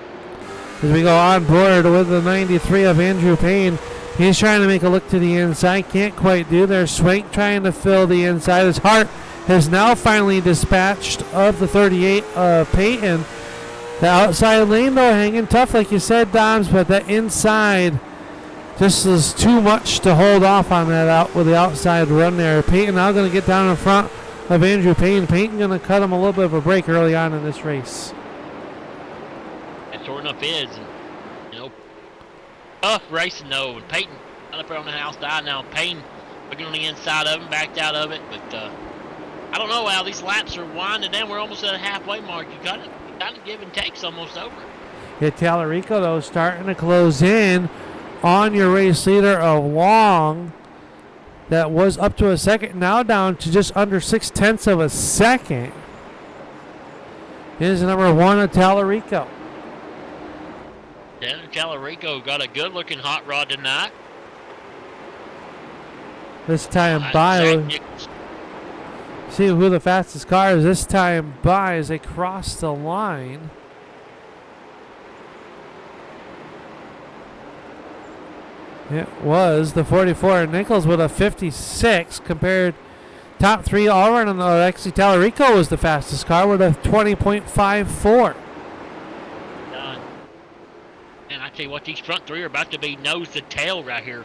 As we go on board with the 93 of Andrew Payne. He's trying to make a look to the inside. Can't quite do there. Swank trying to fill the inside. His Hart has now finally dispatched of the 38 of Peyton. The outside lane, though, hanging tough, like you said, Doms, but that inside just is too much to hold off on that out with the outside run there. Peyton now going to get down in front of Andrew Payne. Peyton going to cut him a little bit of a break early on in this race. That sure enough is. Tough racing though, and Peyton up there on the outside now. Payne looking on the inside of him, backed out of it, but I don't know, Al. These laps are winding down. We're almost at a halfway mark. You got to give and take's almost over. Yeah, Tallarico though starting to close in on your race leader of Long. That was up to a second, now down to just under 0.6 of a second. Here's number 1 of Tallarico. Dan Tallarico got a good-looking hot rod tonight. This time by, see who the fastest car is this time by as they cross the line. It was the 44 Nichols with a 56 compared top 3 all around. Actually, Tallarico was the fastest car with a 20.54. And I tell you what, these front 3 are about to be nose to tail right here.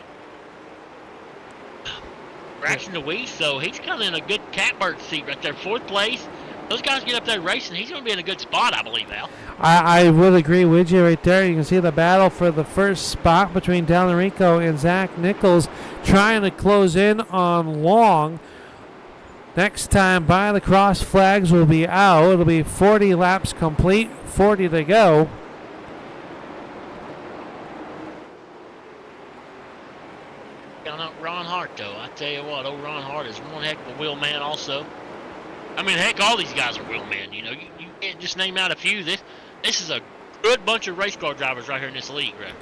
Braxton DeWeese, so he's kind of in a good catbird seat right there. 4th place. Those guys get up there racing. He's going to be in a good spot, I believe, Al. I would agree with you right there. You can see the battle for the first spot between Tallarico and Zach Nichols trying to close in on Long. Next time by, the cross flags will be out. It'll be 40 laps complete, 40 to go. Ron Hart, though, I tell you what, old Ron Hart is one heck of a wheel man also. I mean, heck, all these guys are wheel men, you know. You can't just name out a few. This is a good bunch of race car drivers right here in this league, right?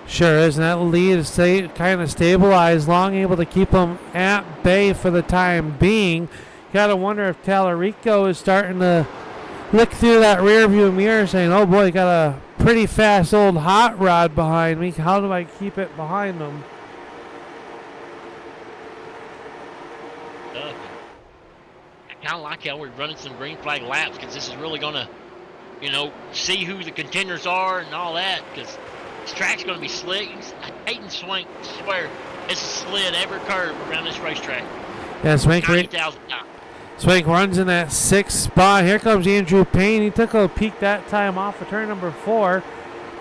Sure is, and that lead is kind of stabilized. Long able to keep them at bay for the time being. Got to wonder if Tallarico is starting to look through that rear view mirror saying, oh boy, got a pretty fast old hot rod behind me. How do I keep it behind them? I kind of like how we're running some green flag laps because this is really going to, see who the contenders are and all that, because This track's going to be slick. Hayden Swank, I swear, it's slid every curve around this racetrack. Yeah, Swank 90,000 times. Swank runs in that 6th spot. Here comes Andrew Payne. He took a peek that time off of turn number 4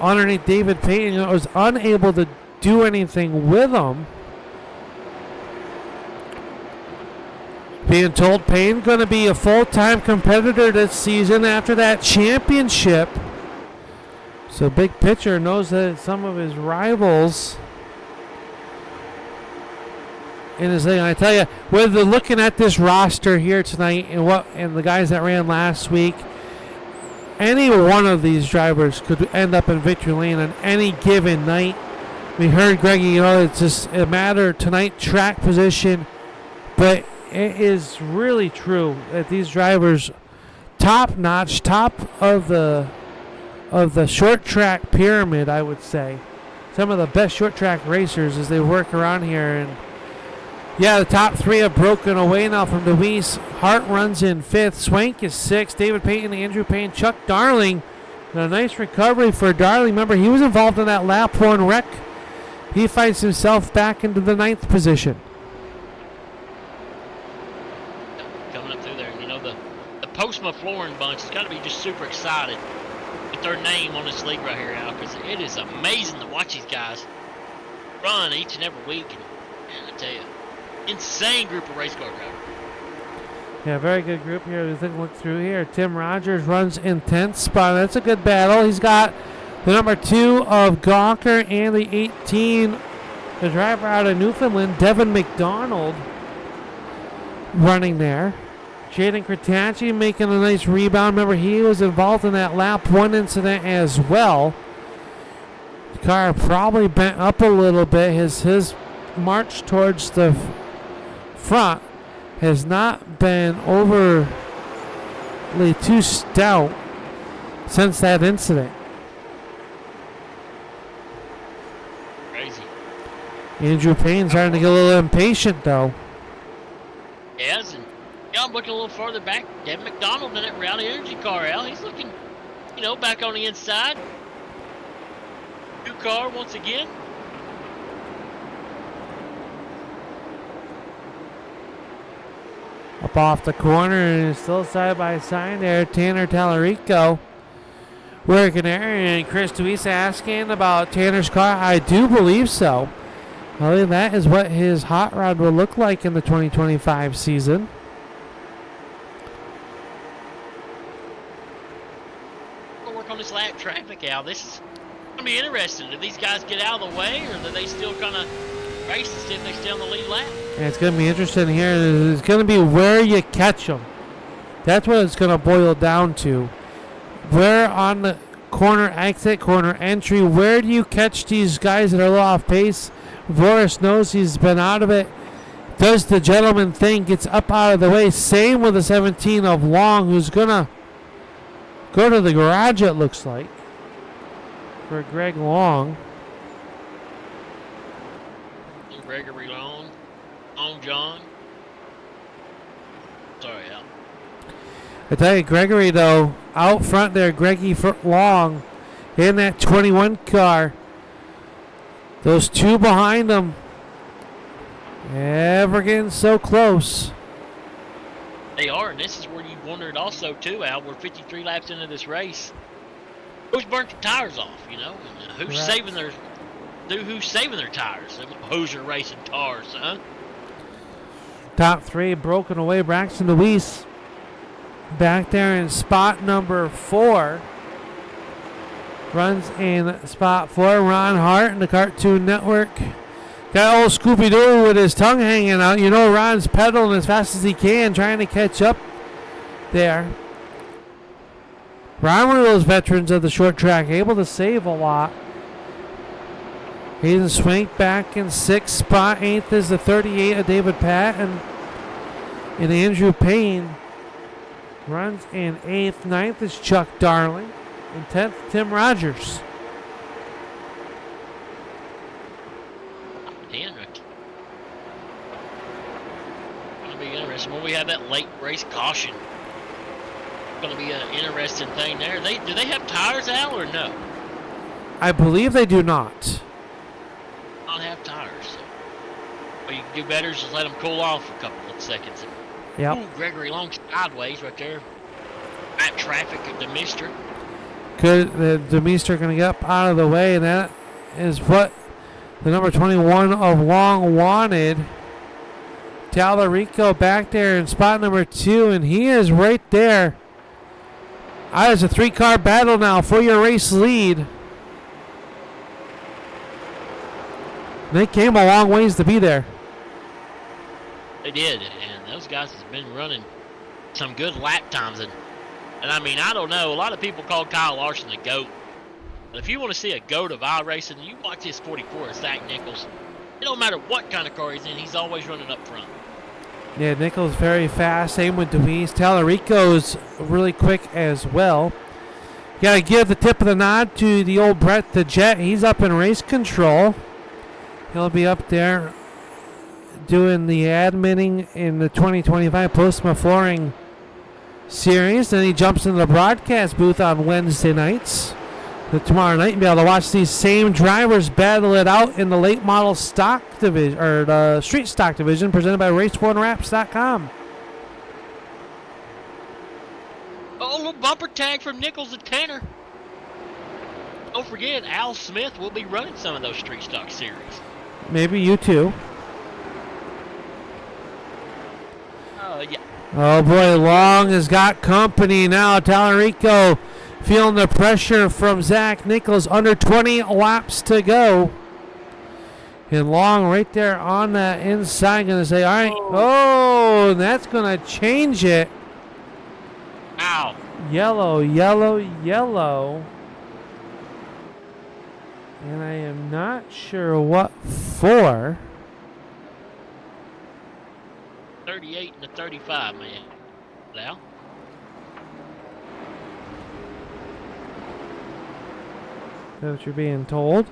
underneath David Payne. Was unable to do anything with him. Being told Payne going to be a full-time competitor this season after that championship. So Big Pitcher knows that some of his rivals in his league. I tell you, with looking at this roster here tonight and the guys that ran last week, any one of these drivers could end up in victory lane on any given night. We heard Greggy, it's just a matter of tonight track position, but it is really true that these drivers, top notch, top of the short track pyramid, I would say. Some of the best short track racers as they work around here. And yeah, the top 3 have broken away now from DeWeese. Hart runs in 5th. Swank is 6th. David Payton, Andrew Payne, Chuck Darling. And a nice recovery for Darling. Remember, he was involved in that lap 1 wreck. He finds himself back into the 9th position. Coming up through there. The Postma Flooring bunch has got to be just super excited with their name on this league right here, Al, because it is amazing to watch these guys run each and every week. And I tell you, insane group of race car drivers. Yeah, very good group here. We take a look through here. Tim Rogers runs in 10th spot. That's a good battle. He's got the number 2 of Gawker and the 18, the driver out of Newfoundland, Devin McDonald, running there. Jaden Kratachi making a nice rebound. Remember, he was involved in that lap 1 incident as well. The car probably bent up a little bit. His march towards the front has not been overly too stout since that incident. Crazy. Andrew Payne's starting to get a little impatient, though. Yes, and I'm looking a little further back. Devin McDonald in that Rowdy Energy car, Al. He's looking, back on the inside. New car once again. Up off the corner and still side by side there. Tanner Tallarico working there. And Chris DeWeese asking about Tanner's car. I do believe so. I believe that is what his hot rod will look like in the 2025 season. We'll work on this lap traffic, Al. This is going to be interesting. Do these guys get out of the way, or do they still kind of race to see if they stay on the lead lap? And it's going to be interesting here. It's going to be where you catch them. That's what it's going to boil down to. Where on the corner exit, corner entry, where do you catch these guys that are a little off pace? Voris knows he's been out of it. Does the gentleman think gets up out of the way? Same with the 17 of Long, who's going to go to the garage, it looks like, for Greg Long. Gregory Long John. Sorry, Al. I tell you, Gregory, though, out front there, Greggy Long in that 21 car. Those 2 behind him, ever getting so close. They are, and this is where you wondered also, too, Al. We're 53 laps into this race. Who's burnt the tires off, And who's saving their tires? Them Hoser racing tires, huh? Top 3 broken away. Braxton DeWeese back there in spot number 4. Runs in spot 4. Ron Hart in the Cartoon Network. Got old Scooby-Doo with his tongue hanging out. Ron's pedaling as fast as he can, trying to catch up there. Ron, one of those veterans of the short track, able to save a lot. Hayden Swank back in 6th spot. 8th is the 38 of David Patton. And Andrew Payne runs in 8th. 9th is Chuck Darling. And 10th, Tim Rogers. Henrik. Going to be interesting. Well, we have that late race caution. Going to be an interesting thing there. Do they have tires, Al, or no? I believe they do not. Not have tires. So. What you can do better is just let them cool off for a couple of seconds. Yep. Ooh, Gregory Long sideways right there. At traffic at the Mister. Good. The Meester going to get up out of the way, and that is what the number 21 of Long wanted. Tallarico back there in spot number 2, and he is right there. It's a 3-car battle now for your race lead. They came a long ways to be there. They did, and those guys have been running some good lap times. And I mean, I don't know. A lot of people call Kyle Larson the GOAT. But if you want to see a GOAT of iRacing, you watch this 44 of Zach Nichols. It don't matter what kind of car he's in, he's always running up front. Yeah, Nichols very fast. Same with Deweese. Tallarico's really quick as well. You got to give the tip of the nod to the old Brett the Jet. He's up in race control. He'll be up there doing the adminning in the 2025 Postma Flooring Series. Then he jumps into the broadcast booth on Wednesday nights. Tomorrow night, you'll be able to watch these same drivers battle it out in the late model stock division, or the street stock division, presented by RaceOneWraps.com. Oh, a little bumper tag from Nichols and Tanner. Don't forget, Al Smith will be running some of those street stock series. Maybe you too. Yeah. Oh boy, Long has got company now. Tallarico feeling the pressure from Zach Nichols. Under 20 laps to go. And Long right there on that inside going to say, all right. Oh, that's going to change it. Ow. Yellow, yellow, yellow. And I am not sure what for. 38 and a 35, man. Now. That's what you're being told.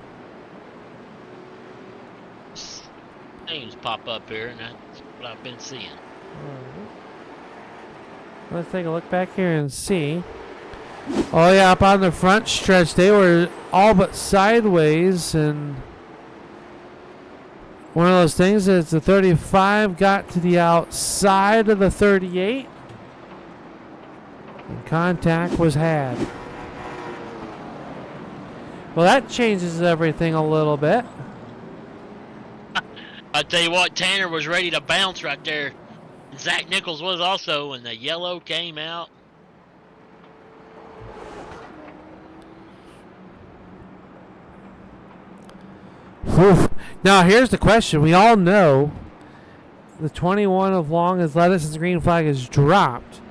Names pop up here, and that's what I've been seeing. Let's take a look back here and see. Oh yeah, up on the front stretch, they were all but sideways, and one of those things is the 35 got to the outside of the 38, and contact was had. Well, that changes everything a little bit. I tell you what, Tanner was ready to bounce right there. Zach Nichols was also, and the yellow came out. Whew. Now, here's the question. We all know the 21 of Long has led us since the green flag is dropped.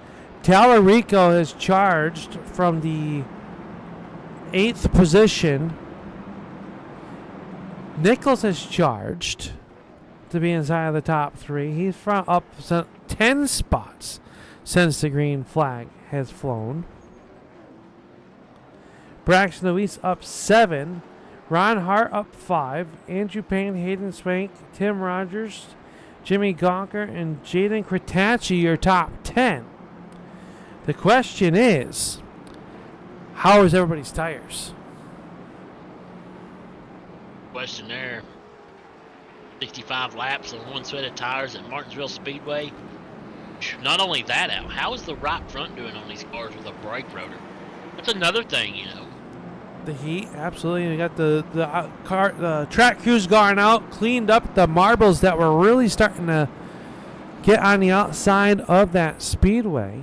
Tallarico has charged from the 8th position. Nichols has charged to be inside of the top 3. He's up 10 spots since the green flag has flown. Braxton Luis up 7. Ron Hart up 5. Andrew Payne, Hayden Swank, Tim Rogers, Jimmy Gawker, and Jaden Kratacci are top 10. The question is, how is everybody's tires? Question there. 65 laps on one set of tires at Martinsville Speedway. Not only that, Al, how is the right front doing on these cars with a brake rotor? That's another thing, you know. The heat, absolutely. We got the track crews gone out, cleaned up the marbles that were really starting to get on the outside of that speedway.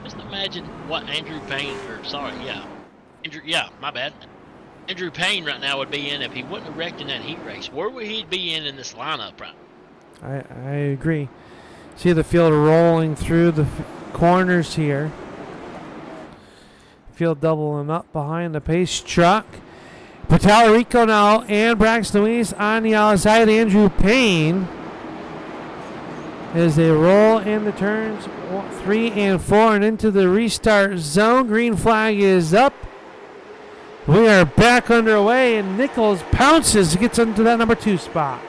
Just imagine what Andrew Payne, my bad. Andrew Payne right now would be in if he wouldn't have wrecked in that heat race. Where would he be in this lineup right now? I agree. See the field rolling through the corners here. Field doubling up behind the pace truck. But Tallarico now and Braxton Luis on the outside. Andrew Payne as they roll in the turns 3 and 4 and into the restart zone. Green flag is up. We are back underway, and Nichols pounces, gets into that number 2 spot.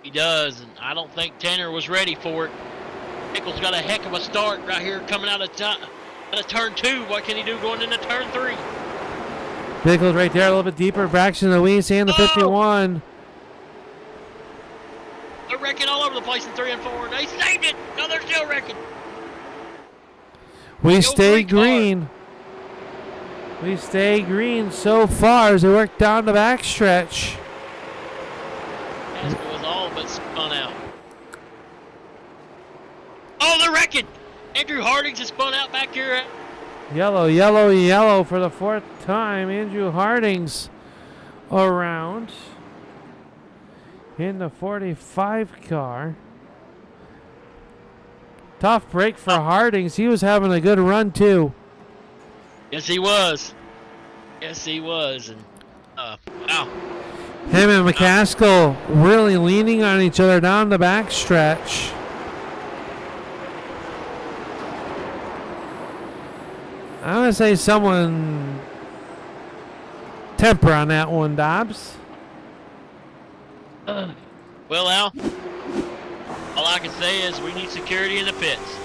He does, and I don't think Tanner was ready for it. Nichols got a heck of a start right here coming out of turn 2. What can he do going into turn 3? Nichols right there, a little bit deeper. Braxton Louise and the 51. They're wrecking all over the place in 3 and 4, and they saved it. No, they're still wrecking. We stay green. We stay green so far as they work down the backstretch. Haskell was all but spun out. Oh, they're wrecking. Andrew Hardings has spun out back here. Yellow, yellow, yellow for the 4th time. Andrew Hardings around in the 45 car. Tough break for Hardings. He was having a good run too. Yes, he was. Yes, he was. And wow. Him and McCaskill really leaning on each other down the backstretch. I'm going to say someone temper on that one, Dobbs. Well, Al, all I can say is we need security in the pits.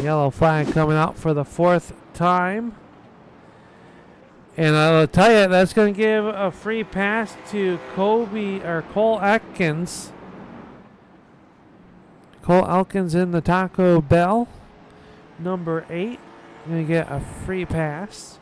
Yellow flag coming out for the 4th time. And I'll tell you, that's going to give a free pass to Cole Atkins. Cole Elkins in the Taco Bell. Number 8. Going to get a free pass.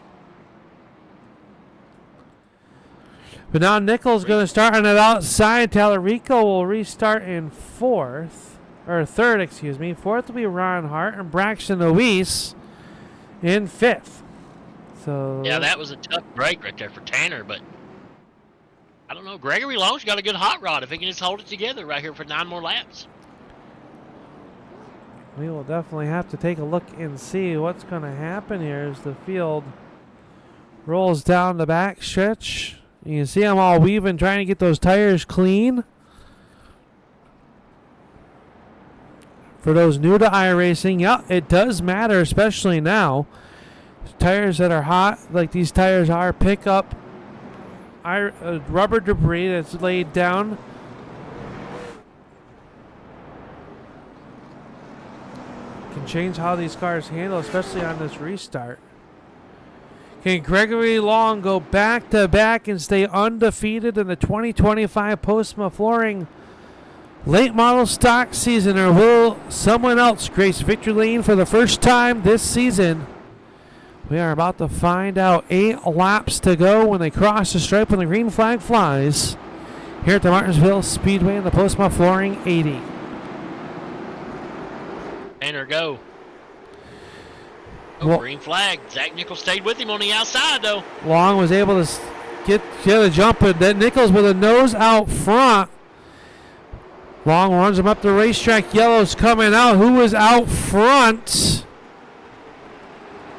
But now Nichols going to start on it outside. Tallarico will restart in 4th. Or 3rd, excuse me. 4th will be Ron Hart and Braxton Luis in 5th. So yeah, that was a tough break right there for Tanner, but I don't know. Gregory Long's got a good hot rod if he can just hold it together right here for 9 more laps. We will definitely have to take a look and see what's going to happen here as the field rolls down the back stretch. You can see them all weaving, trying to get those tires clean. For those new to iRacing, yeah, it does matter, especially now. Tires that are hot, like these tires are, pick up rubber debris that's laid down. Can change how these cars handle, especially on this restart. Can Gregory Long go back to back and stay undefeated in the 2025 Postma Flooring late model stock season, or will someone else grace victory lane for the first time this season? We are about to find out. 8 laps to go when they cross the stripe when the green flag flies here at the Martinsville Speedway in the Postma Flooring 80. Tanner, go. Well, green flag. Zach Nichols stayed with him on the outside, though. Long was able to get a jump, but then Nichols with a nose out front. Long runs him up the racetrack. Yellow's coming out. Who is out front?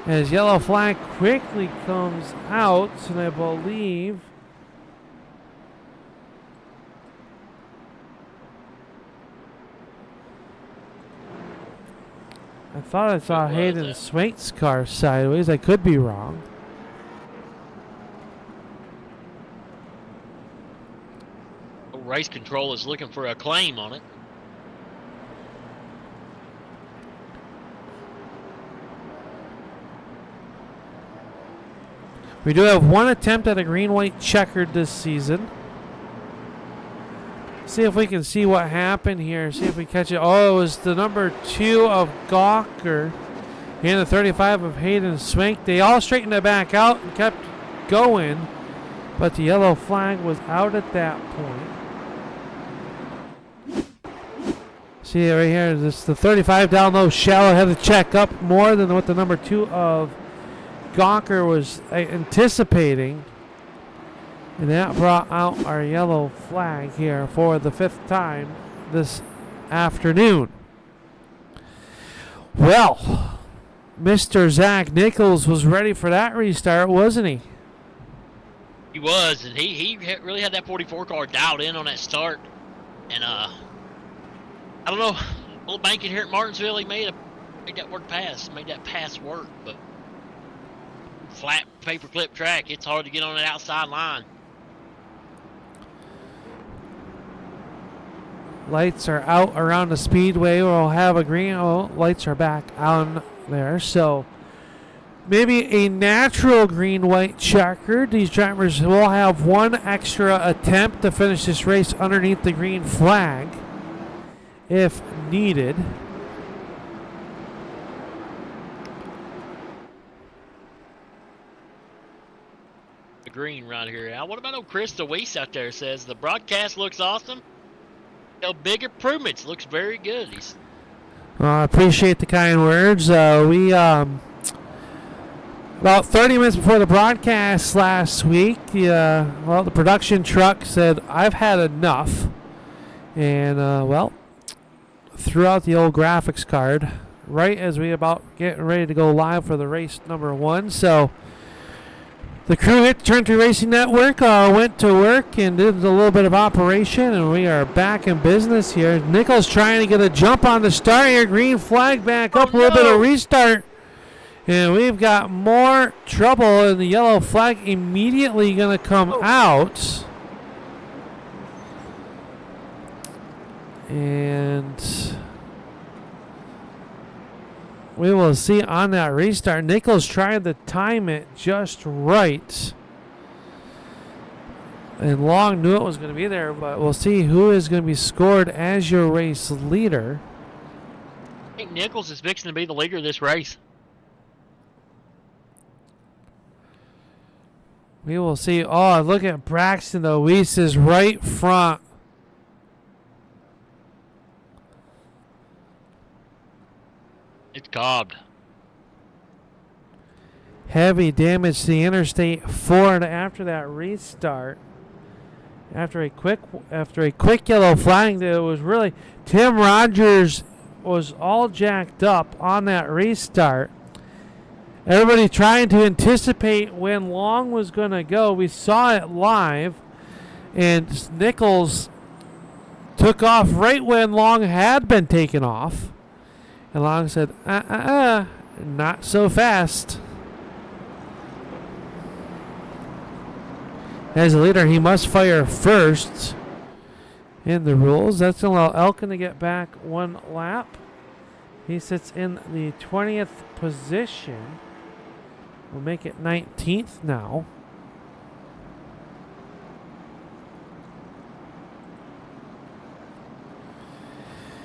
As yellow flag quickly comes out, and I believe I thought I saw Hayden Swank's car sideways. I could be wrong. Race control is looking for a claim on it. We do have one attempt at a green-white checkered this season. See if we can see what happened here. See if we catch it. Oh, it was the number 2 of Gawker and the 35 of Hayden Swank. They all straightened it back out and kept going, but the yellow flag was out at that point. See it right here. This is the 35 down low, shallow. Had to check up more than what the number 2 of Gawker was anticipating. And that brought out our yellow flag here for the 5th time this afternoon. Well, Mr. Zach Nichols was ready for that restart, wasn't he? He was, and he really had that 44 car dialed in on that start. And I don't know, a little banking here at Martinsville, he made that pass work, but flat paperclip track. It's hard to get on that outside line. Lights are out around the speedway. We'll have a green. Oh, lights are back on there. So maybe a natural green-white checker. These drivers will have one extra attempt to finish this race underneath the green flag if needed. The green right here, Al. What about old Chris DeWeese out there? Says the broadcast looks awesome. Big improvements. Looks very good. I appreciate the kind words. We about 30 minutes before the broadcast last week, the production truck said, "I've had enough," and threw out the old graphics card right as we about getting ready to go live for the race number 1. So the crew hit Turn 3 Racing Network, went to work and did a little bit of operation, and we are back in business here. Nichols trying to get a jump on the start here. Green flag back up, a little bit of restart. And we've got more trouble, and the yellow flag immediately going to come out. And we will see on that restart. Nichols tried to time it just right. And Long knew it was going to be there, but we'll see who is going to be scored as your race leader. I think Nichols is fixing to be the leader of this race. We will see. Oh, look at Braxton Oasis right front. It's cobbed. Heavy damage to the Interstate 4 after that restart. After a quick yellow flag, it was really Tim Rogers was all jacked up on that restart. Everybody trying to anticipate when Long was going to go. We saw it live, and Nichols took off right when Long had been taken off. And Long said, not so fast. As a leader, he must fire first in the rules. That's going to allow Elkin to get back one lap. He sits in the 20th position. We'll make it 19th now.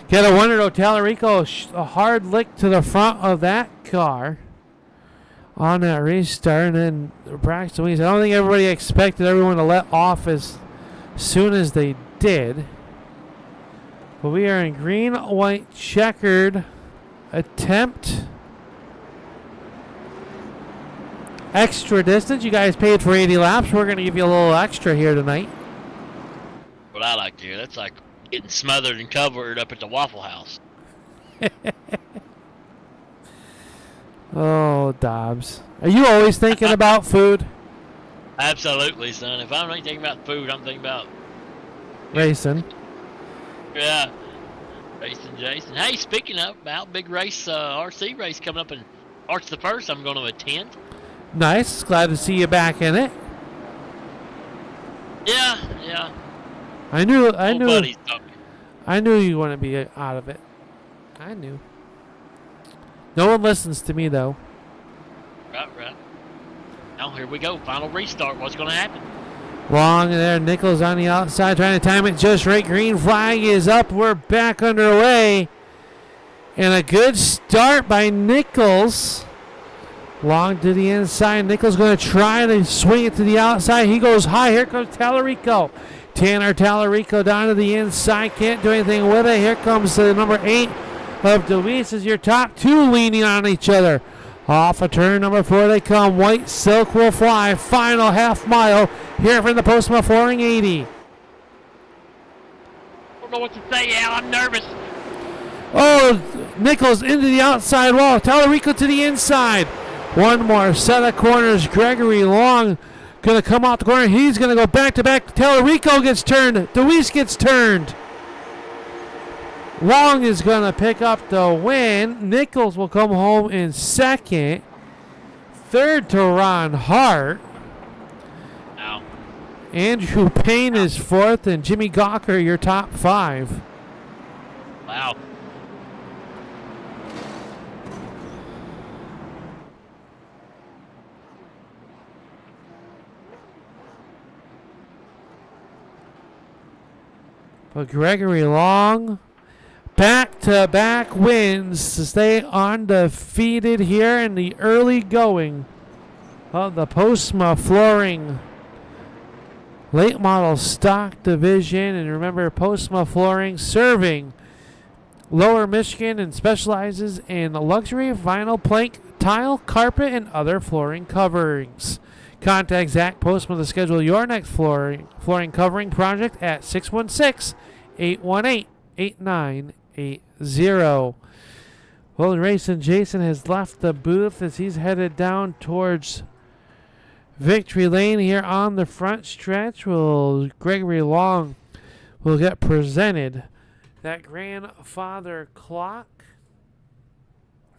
Gotta wonder though, Tallarico, a hard lick to the front of that car on that restart. And then Braxton Williams, I don't think everybody expected everyone to let off as soon as they did. But we are in green, white, checkered attempt. Extra distance. You guys paid for 80 laps. We're going to give you a little extra here tonight. What I like to hear, that's like getting smothered and covered up at the Waffle House. Oh, Dobbs. Are you always thinking about food? Absolutely, son. If I'm not thinking about food, I'm thinking about racing. Yeah. Racing, Jason. Hey, speaking of about big race, RC race coming up in March the 1st, I'm going to attend. Nice. Glad to see you back in it. Yeah. I knew you wouldn't be out of it. I knew. No one listens to me though. Right. Now here we go. Final restart. What's going to happen? Long there. Nichols on the outside trying to time it just right. Green flag is up. We're back underway. And a good start by Nichols. Long to the inside. Nichols going to try to swing it to the outside. He goes high. Here comes Tallarico. Tanner Tallarico down to the inside. Can't do anything with it. Here comes the number 8 of DeWeese as your top two leaning on each other. Off of turn number 4 they come. White Silk will fly. Final half mile here from the Postma 480. I don't know what to say, Al. I'm nervous. Oh, Nichols into the outside wall. Tallarico to the inside. One more set of corners. Gregory Long going to come out the corner. He's going to go back to back. Tallarico gets turned. DeWeese gets turned. Long is going to pick up the win. Nichols will come home in second. Third to Ron Hart. Ow. Andrew Payne is fourth, and Jimmy Gawker, your top 5. Wow. But Gregory Long, back-to-back wins to stay undefeated here in the early going of the Postma Flooring late model stock division. And remember, Postma Flooring serving Lower Michigan and specializes in luxury vinyl plank, tile, carpet, and other flooring coverings. Contact Zach Postma to schedule your next flooring covering project at 616-818-8980. Well, Racing Jason has left the booth as he's headed down towards Victory Lane here on the front stretch. Gregory Long will get presented that grandfather clock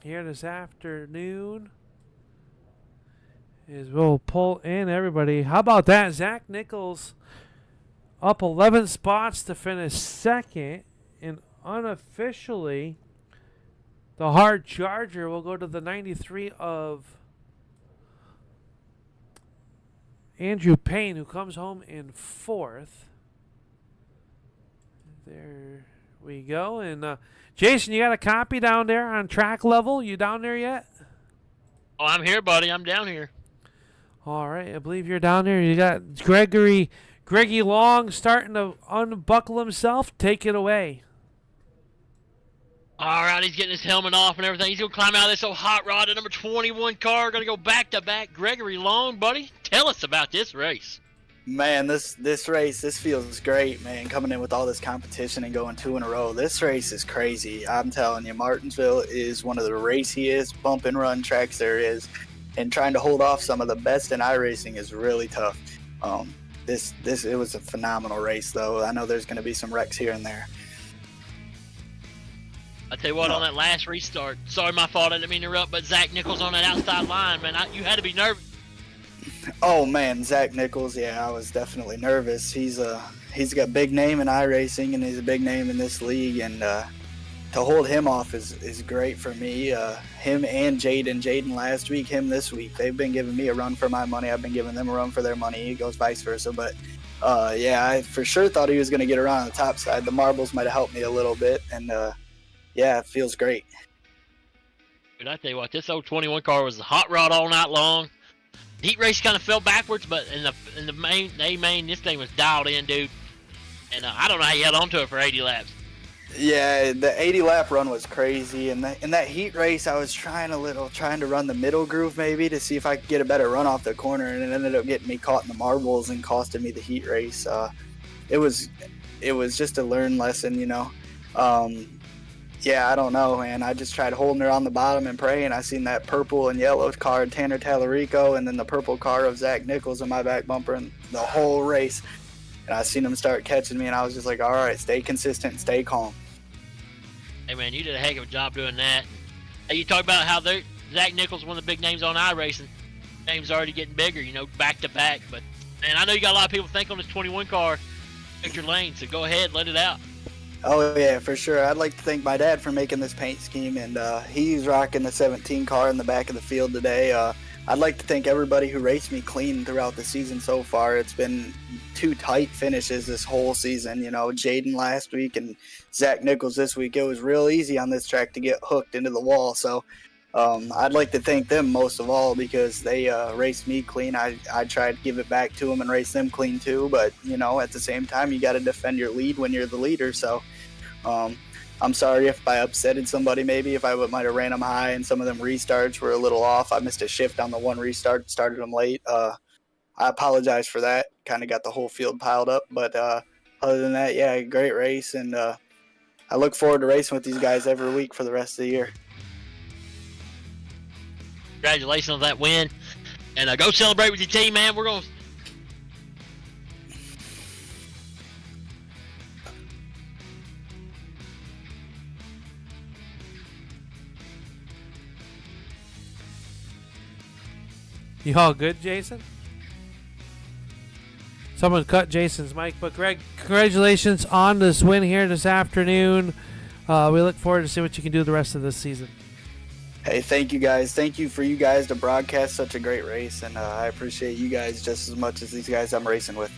here this afternoon. As we'll pull in everybody. How about that? Zach Nichols up 11 spots to finish second. And unofficially, the hard charger will go to the 93 of Andrew Payne, who comes home in fourth. There we go. And Jason, you got a copy down there on track level? You down there yet? Oh, I'm here, buddy. I'm down here. All right, I believe you're down there. You got Greggy Long starting to unbuckle himself. Take it away. All right, he's getting his helmet off and everything. He's going to climb out of this old hot rod at number 21 car. Going to go back-to-back. Gregory Long, buddy, tell us about this race. Man, this race, this feels great, man, coming in with all this competition and going 2 in a row. This race is crazy. I'm telling you, Martinsville is one of the raciest bump and run tracks there is, and trying to hold off some of the best in iRacing is really tough. It was a phenomenal race, though. I know there's going to be some wrecks here and there. I tell you what, on that last restart, sorry, my fault, I didn't mean to interrupt, but Zach Nichols on that outside line, man, you had to be nervous. Oh man, Zach Nichols, yeah, I was definitely nervous. He's got a big name in iRacing, and he's a big name in this league, and to hold him off is great for me. Him and Jaden last week, him this week. They've been giving me a run for my money. I've been giving them a run for their money. It goes vice versa. But yeah, I for sure thought he was going to get around on the top side. The marbles might have helped me a little bit, and yeah, it feels great. Dude, I tell you what, this old 21 car was a hot rod all night long. Heat race kind of fell backwards, but in the main, this thing was dialed in, dude. And I don't know how you held on to it for 80 laps. Yeah, the 80 lap run was crazy, and in that heat race, I was trying to run the middle groove maybe to see if I could get a better run off the corner, and it ended up getting me caught in the marbles and costing me the heat race. It was just a learned lesson, you know. Yeah, I don't know, man. I just tried holding her on the bottom and praying. I seen that purple and yellow car of Tanner Tallarico, and then the purple car of Zach Nichols in my back bumper, and the whole race. And I seen them start catching me, and I was just like, all right, stay consistent, stay calm. Hey, man, you did a heck of a job doing that. Hey, you talk about how Zach Nichols is one of the big names on iRacing. Name's already getting bigger, you know, back-to-back. But, man, I know you got a lot of people think on this 21 car, pick your lane, so go ahead, let it out. Oh, yeah, for sure. I'd like to thank my dad for making this paint scheme, and he's rocking the 17 car in the back of the field today. I'd like to thank everybody who raced me clean throughout the season so far. It's been 2 tight finishes this whole season. You know, Jaden last week and Zach Nichols this week. It was real easy on this track to get hooked into the wall. So I'd like to thank them most of all because they raced me clean. I tried to give it back to them and race them clean too. But, you know, at the same time, you got to defend your lead when you're the leader. So I'm sorry if I upsetted somebody maybe, if I might have ran them high and some of them restarts were a little off. I missed a shift on the one restart, started them late. I apologize for that. Kind of got the whole field piled up. But other than that, yeah, great race. And I look forward to racing with these guys every week for the rest of the year. Congratulations on that win. And go celebrate with your team, man. We're going to... You all good, Jason? Someone cut Jason's mic, but Greg, congratulations on this win here this afternoon. We look forward to see what you can do the rest of this season. Hey, thank you guys. Thank you for you guys to broadcast such a great race, and I appreciate you guys just as much as these guys I'm racing with.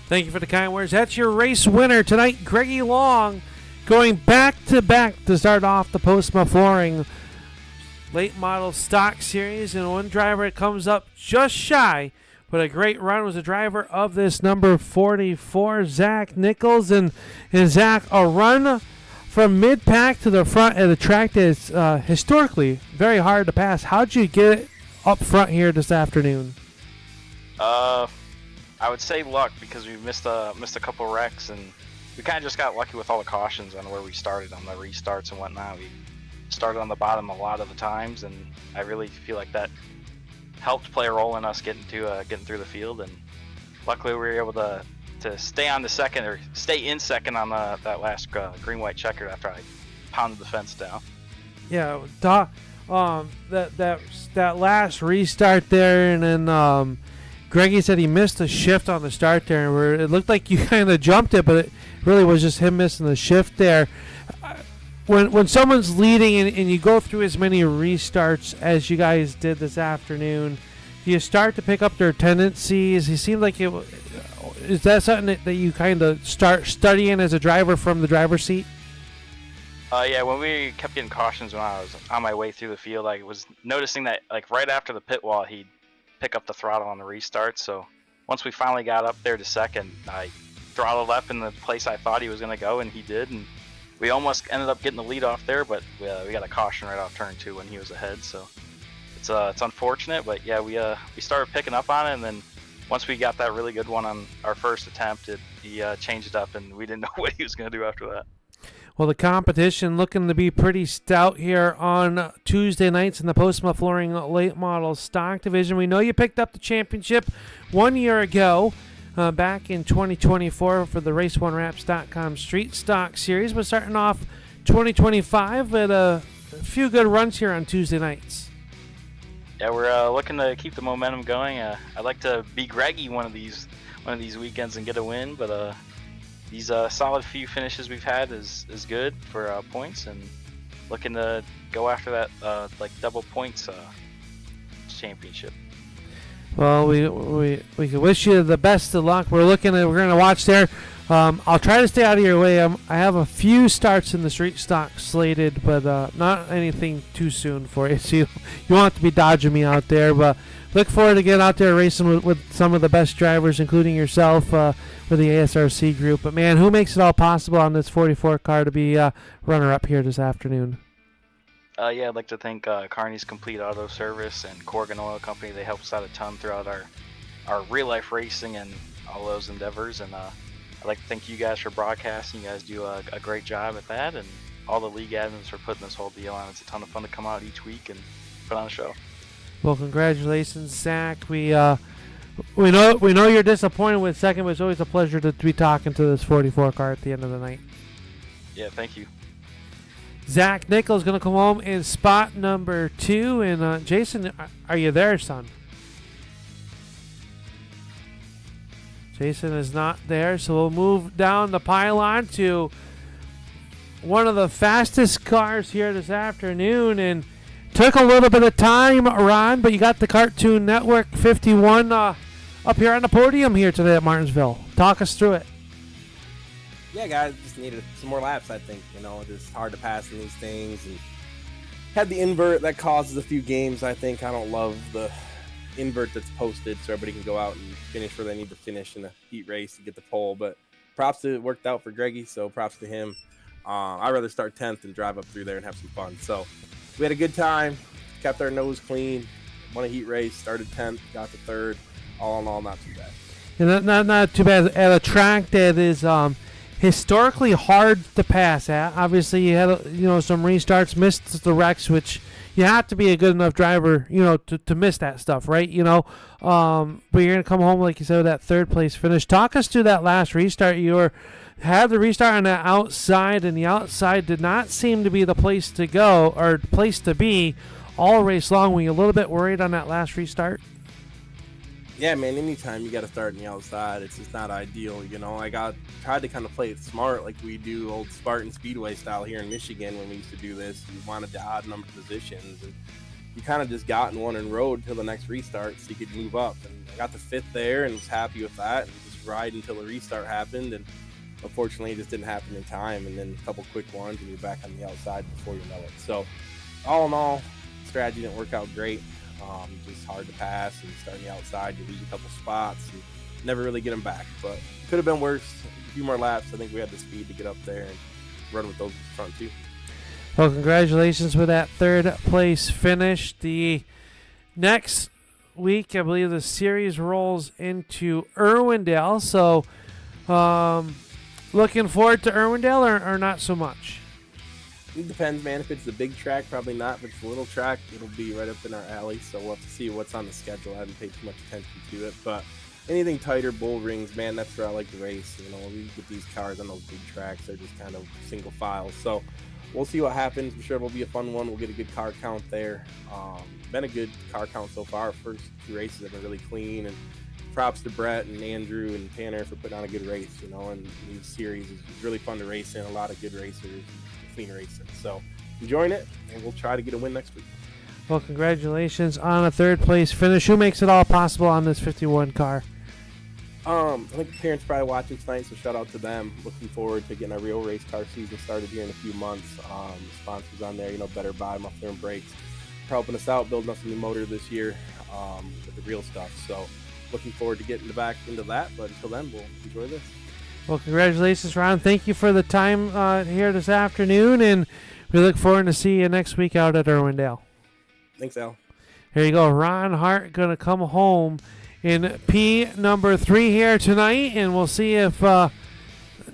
Thank you for the kind words. That's your race winner tonight, Greggy Long, going back-to-back to start off the Postma Flooring late model stock series, and one driver that comes up just shy, but a great run was the driver of this number 44, Zach Nichols, and Zach, a run from mid-pack to the front at a track that is historically very hard to pass. How'd you get it up front here this afternoon? I would say luck, because we missed a couple wrecks, and we kind of just got lucky with all the cautions on where we started on the restarts and whatnot. We started on the bottom a lot of the times, and I really feel like that helped play a role in us getting through the field. And luckily we were able to stay on the second, or stay in second on that last green-white checker after I pounded the fence down. Yeah, that last restart there, and then Greggy said he missed a shift on the start there, where it looked like you kind of jumped it, but it really was just him missing the shift there. When someone's leading and you go through as many restarts as you guys did this afternoon, do you start to pick up their tendencies? It seemed like is that something that you kind of start studying as a driver from the driver's seat? Yeah, when we kept getting cautions when I was on my way through the field, I was noticing that like right after the pit wall, he'd pick up the throttle on the restart. So once we finally got up there to second, I throttled up in the place I thought he was going to go, and he did. And we almost ended up getting the lead off there, but we got a caution right off turn 2 when he was ahead. So it's unfortunate, but yeah, we started picking up on it, and then once we got that really good one on our first attempt, he changed it up, and we didn't know what he was going to do after that. Well, the competition looking to be pretty stout here on Tuesday nights in the Postma Flooring Late Model Stock Division. We know you picked up the championship 1 year ago, back in 2024 for the RaceOneWraps.com Street Stock Series. But starting off 2025 with a few good runs here on Tuesday nights. Yeah, we're looking to keep the momentum going. I'd like to be Greggy one of these weekends and get a win, but these solid few finishes we've had is good for points, and looking to go after that like double points championship. Well, we can wish you the best of luck. We're going to watch there. I'll try to stay out of your way. I have a few starts in the street stock slated, but not anything too soon for you. So you won't have to be dodging me out there. But look forward to getting out there racing with some of the best drivers, including yourself, with the ASRC group. But, man, who makes it all possible on this 44 car to be runner-up here this afternoon? Yeah, I'd like to thank Kearney's Complete Auto Service and Corgan Oil Company. They help us out a ton throughout our real-life racing and all those endeavors. And I'd like to thank you guys for broadcasting. You guys do a great job at that, and all the league admins for putting this whole deal on. It's a ton of fun to come out each week and put on a show. Well, congratulations, Zach. We know you're disappointed with second, but it's always a pleasure to be talking to this 44 car at the end of the night. Yeah, thank you. Zach Nichols going to come home in spot number 2. And Jason, are you there, son? Jason is not there, so we'll move down the pylon to one of the fastest cars here this afternoon. And took a little bit of time, Ron, but you got the Cartoon Network 51 up here on the podium here today at Martinsville. Talk us through it. Yeah, guys, just needed some more laps, I think. Just hard to pass in these things. And had the invert that causes a few games, I think. I don't love the invert that's posted so everybody can go out and finish where they need to finish in a heat race to get the pole. But props to it worked out for Greggy, so props to him. I'd rather start 10th and drive up through there and have some fun. So we had a good time, kept our nose clean, won a heat race, started 10th, got to 3rd. All in all, not too bad. And not too bad at a track that is historically hard to pass at. Obviously, you had some restarts, missed the wrecks, which you have to be a good enough driver, to miss that stuff, right? But you're gonna come home, like you said, with that 3rd place finish. Talk us through that last restart. You had the restart on the outside, and the outside did not seem to be the place to go or place to be. all race long. Were you a little bit worried on that last restart? Yeah, man, anytime you got to start on the outside, it's just not ideal, you know. Tried to kind of play it smart like we do old Spartan Speedway style here in Michigan when we used to do this. We wanted the odd number positions, and you kind of just got in one and rode until the next restart so you could move up. And I got the 5th there and was happy with that, and just ride until the restart happened. And unfortunately, it just didn't happen in time. And then a couple quick ones, and you're back on the outside before you know it. So all in all, strategy didn't work out great. Just hard to pass, and starting the outside, you lose a couple spots and never really get them back. But could have been worse. A few more laps. I think we had the speed to get up there and run with those front two. Well, congratulations with that 3rd place finish. The next week, I believe the series rolls into Irwindale. So, looking forward to Irwindale or not so much? It depends, man. If it's the big track, probably not. If it's a little track, it'll be right up in our alley. So we'll have to see what's on the schedule. I haven't paid too much attention to it. But anything tighter, bull rings, man, that's where I like to race. You know, when we get these cars on those big tracks, they're just kind of single files. So we'll see what happens. I'm sure it'll be a fun one. We'll get a good car count there. Been a good car count so far. First 2 races have been really clean. And props to Brett and Andrew and Tanner for putting on a good race, you know, and these series is really fun to race in. A lot of good racers. Clean racing. So enjoying it, and we'll try to get a win next week. Well, congratulations on a 3rd place finish. Who makes it all possible on this 51 car? I think the parents probably watching tonight, so shout out to them. Looking forward to getting our real race car season started here in a few months. Sponsors on there, you know, Better Buy, Muffler and Brakes, for helping us out, building us a new motor this year with the real stuff. So looking forward to getting back into that, but until then, we'll enjoy this. Well, congratulations, Ron. Thank you for the time here this afternoon, and we look forward to see you next week out at Irwindale. Thanks, Al. Here you go. Ron Hart going to come home in P number 3 here tonight, and we'll see if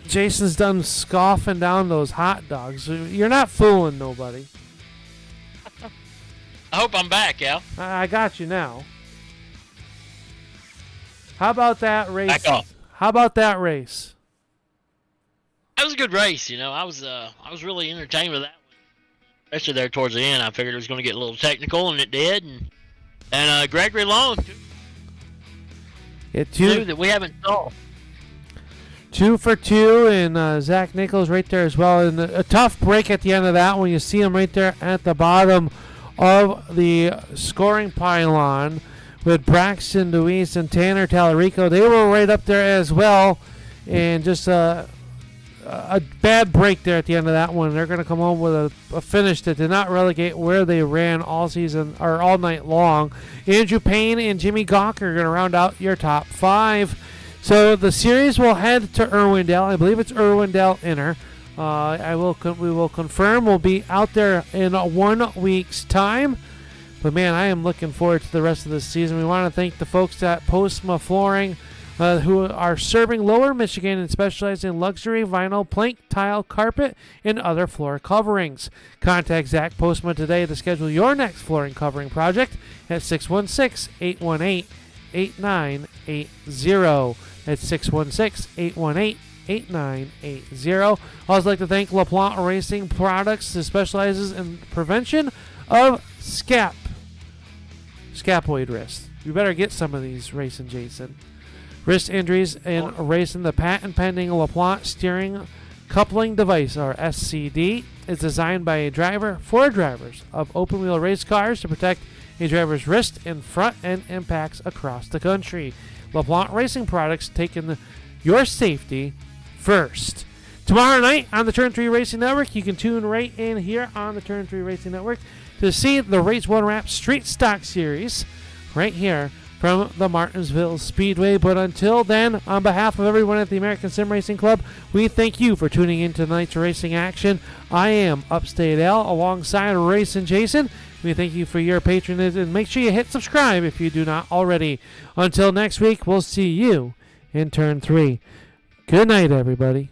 Jason's done scoffing down those hot dogs. You're not fooling nobody. I hope I'm back, Al. I got you now. How about that race? Back off. How about that race? That was a good race, you know. I was really entertained with that one, especially there towards the end. I figured it was going to get a little technical, and it did. And Gregory Long, two that we haven't saw. 2 for 2, and Zach Nichols right there as well. And a tough break at the end of that one. You see him right there at the bottom of the scoring pylon with Braxton Deweese and Tanner Tallarico. They were right up there as well, and just a bad break there at the end of that one. They're going to come home with a finish that did not relegate where they ran all season or all night long. Andrew Payne and Jimmy Gawker are going to round out your top 5. So the series will head to Irwindale. I believe it's Irwindale Inner. We will confirm. We'll be out there in 1 week's time. But man, I am looking forward to the rest of this season. We want to thank the folks at Postma Flooring, who are serving Lower Michigan and specialize in luxury vinyl, plank, tile, carpet, and other floor coverings. Contact Zach Postma today to schedule your next flooring covering project at 616-818-8980. That's 616-818-8980. I'd also like to thank LaPlante Racing Products, that specializes in prevention of scapuloid wrist. You better get some of these racing, Jason. Wrist injuries in racing. The patent pending LaPlante steering coupling device, or SCD, is designed by a driver for drivers of open wheel race cars to protect a driver's wrist and front end impacts across the country. LaPlante Racing Products, taking your safety first. Tomorrow night on the Turn 3 Racing Network, you can tune right in here on the Turn 3 Racing Network to see the Race 1 Wrap Street Stock Series right here from the Martinsville Speedway. But until then, on behalf of everyone at the American Sim Racing Club, we thank you for tuning in to tonight's racing action. I am Upstate Al alongside Racing Jason. We thank you for your patronage, and make sure you hit subscribe if you do not already. Until next week, we'll see you in Turn 3. Good night, everybody.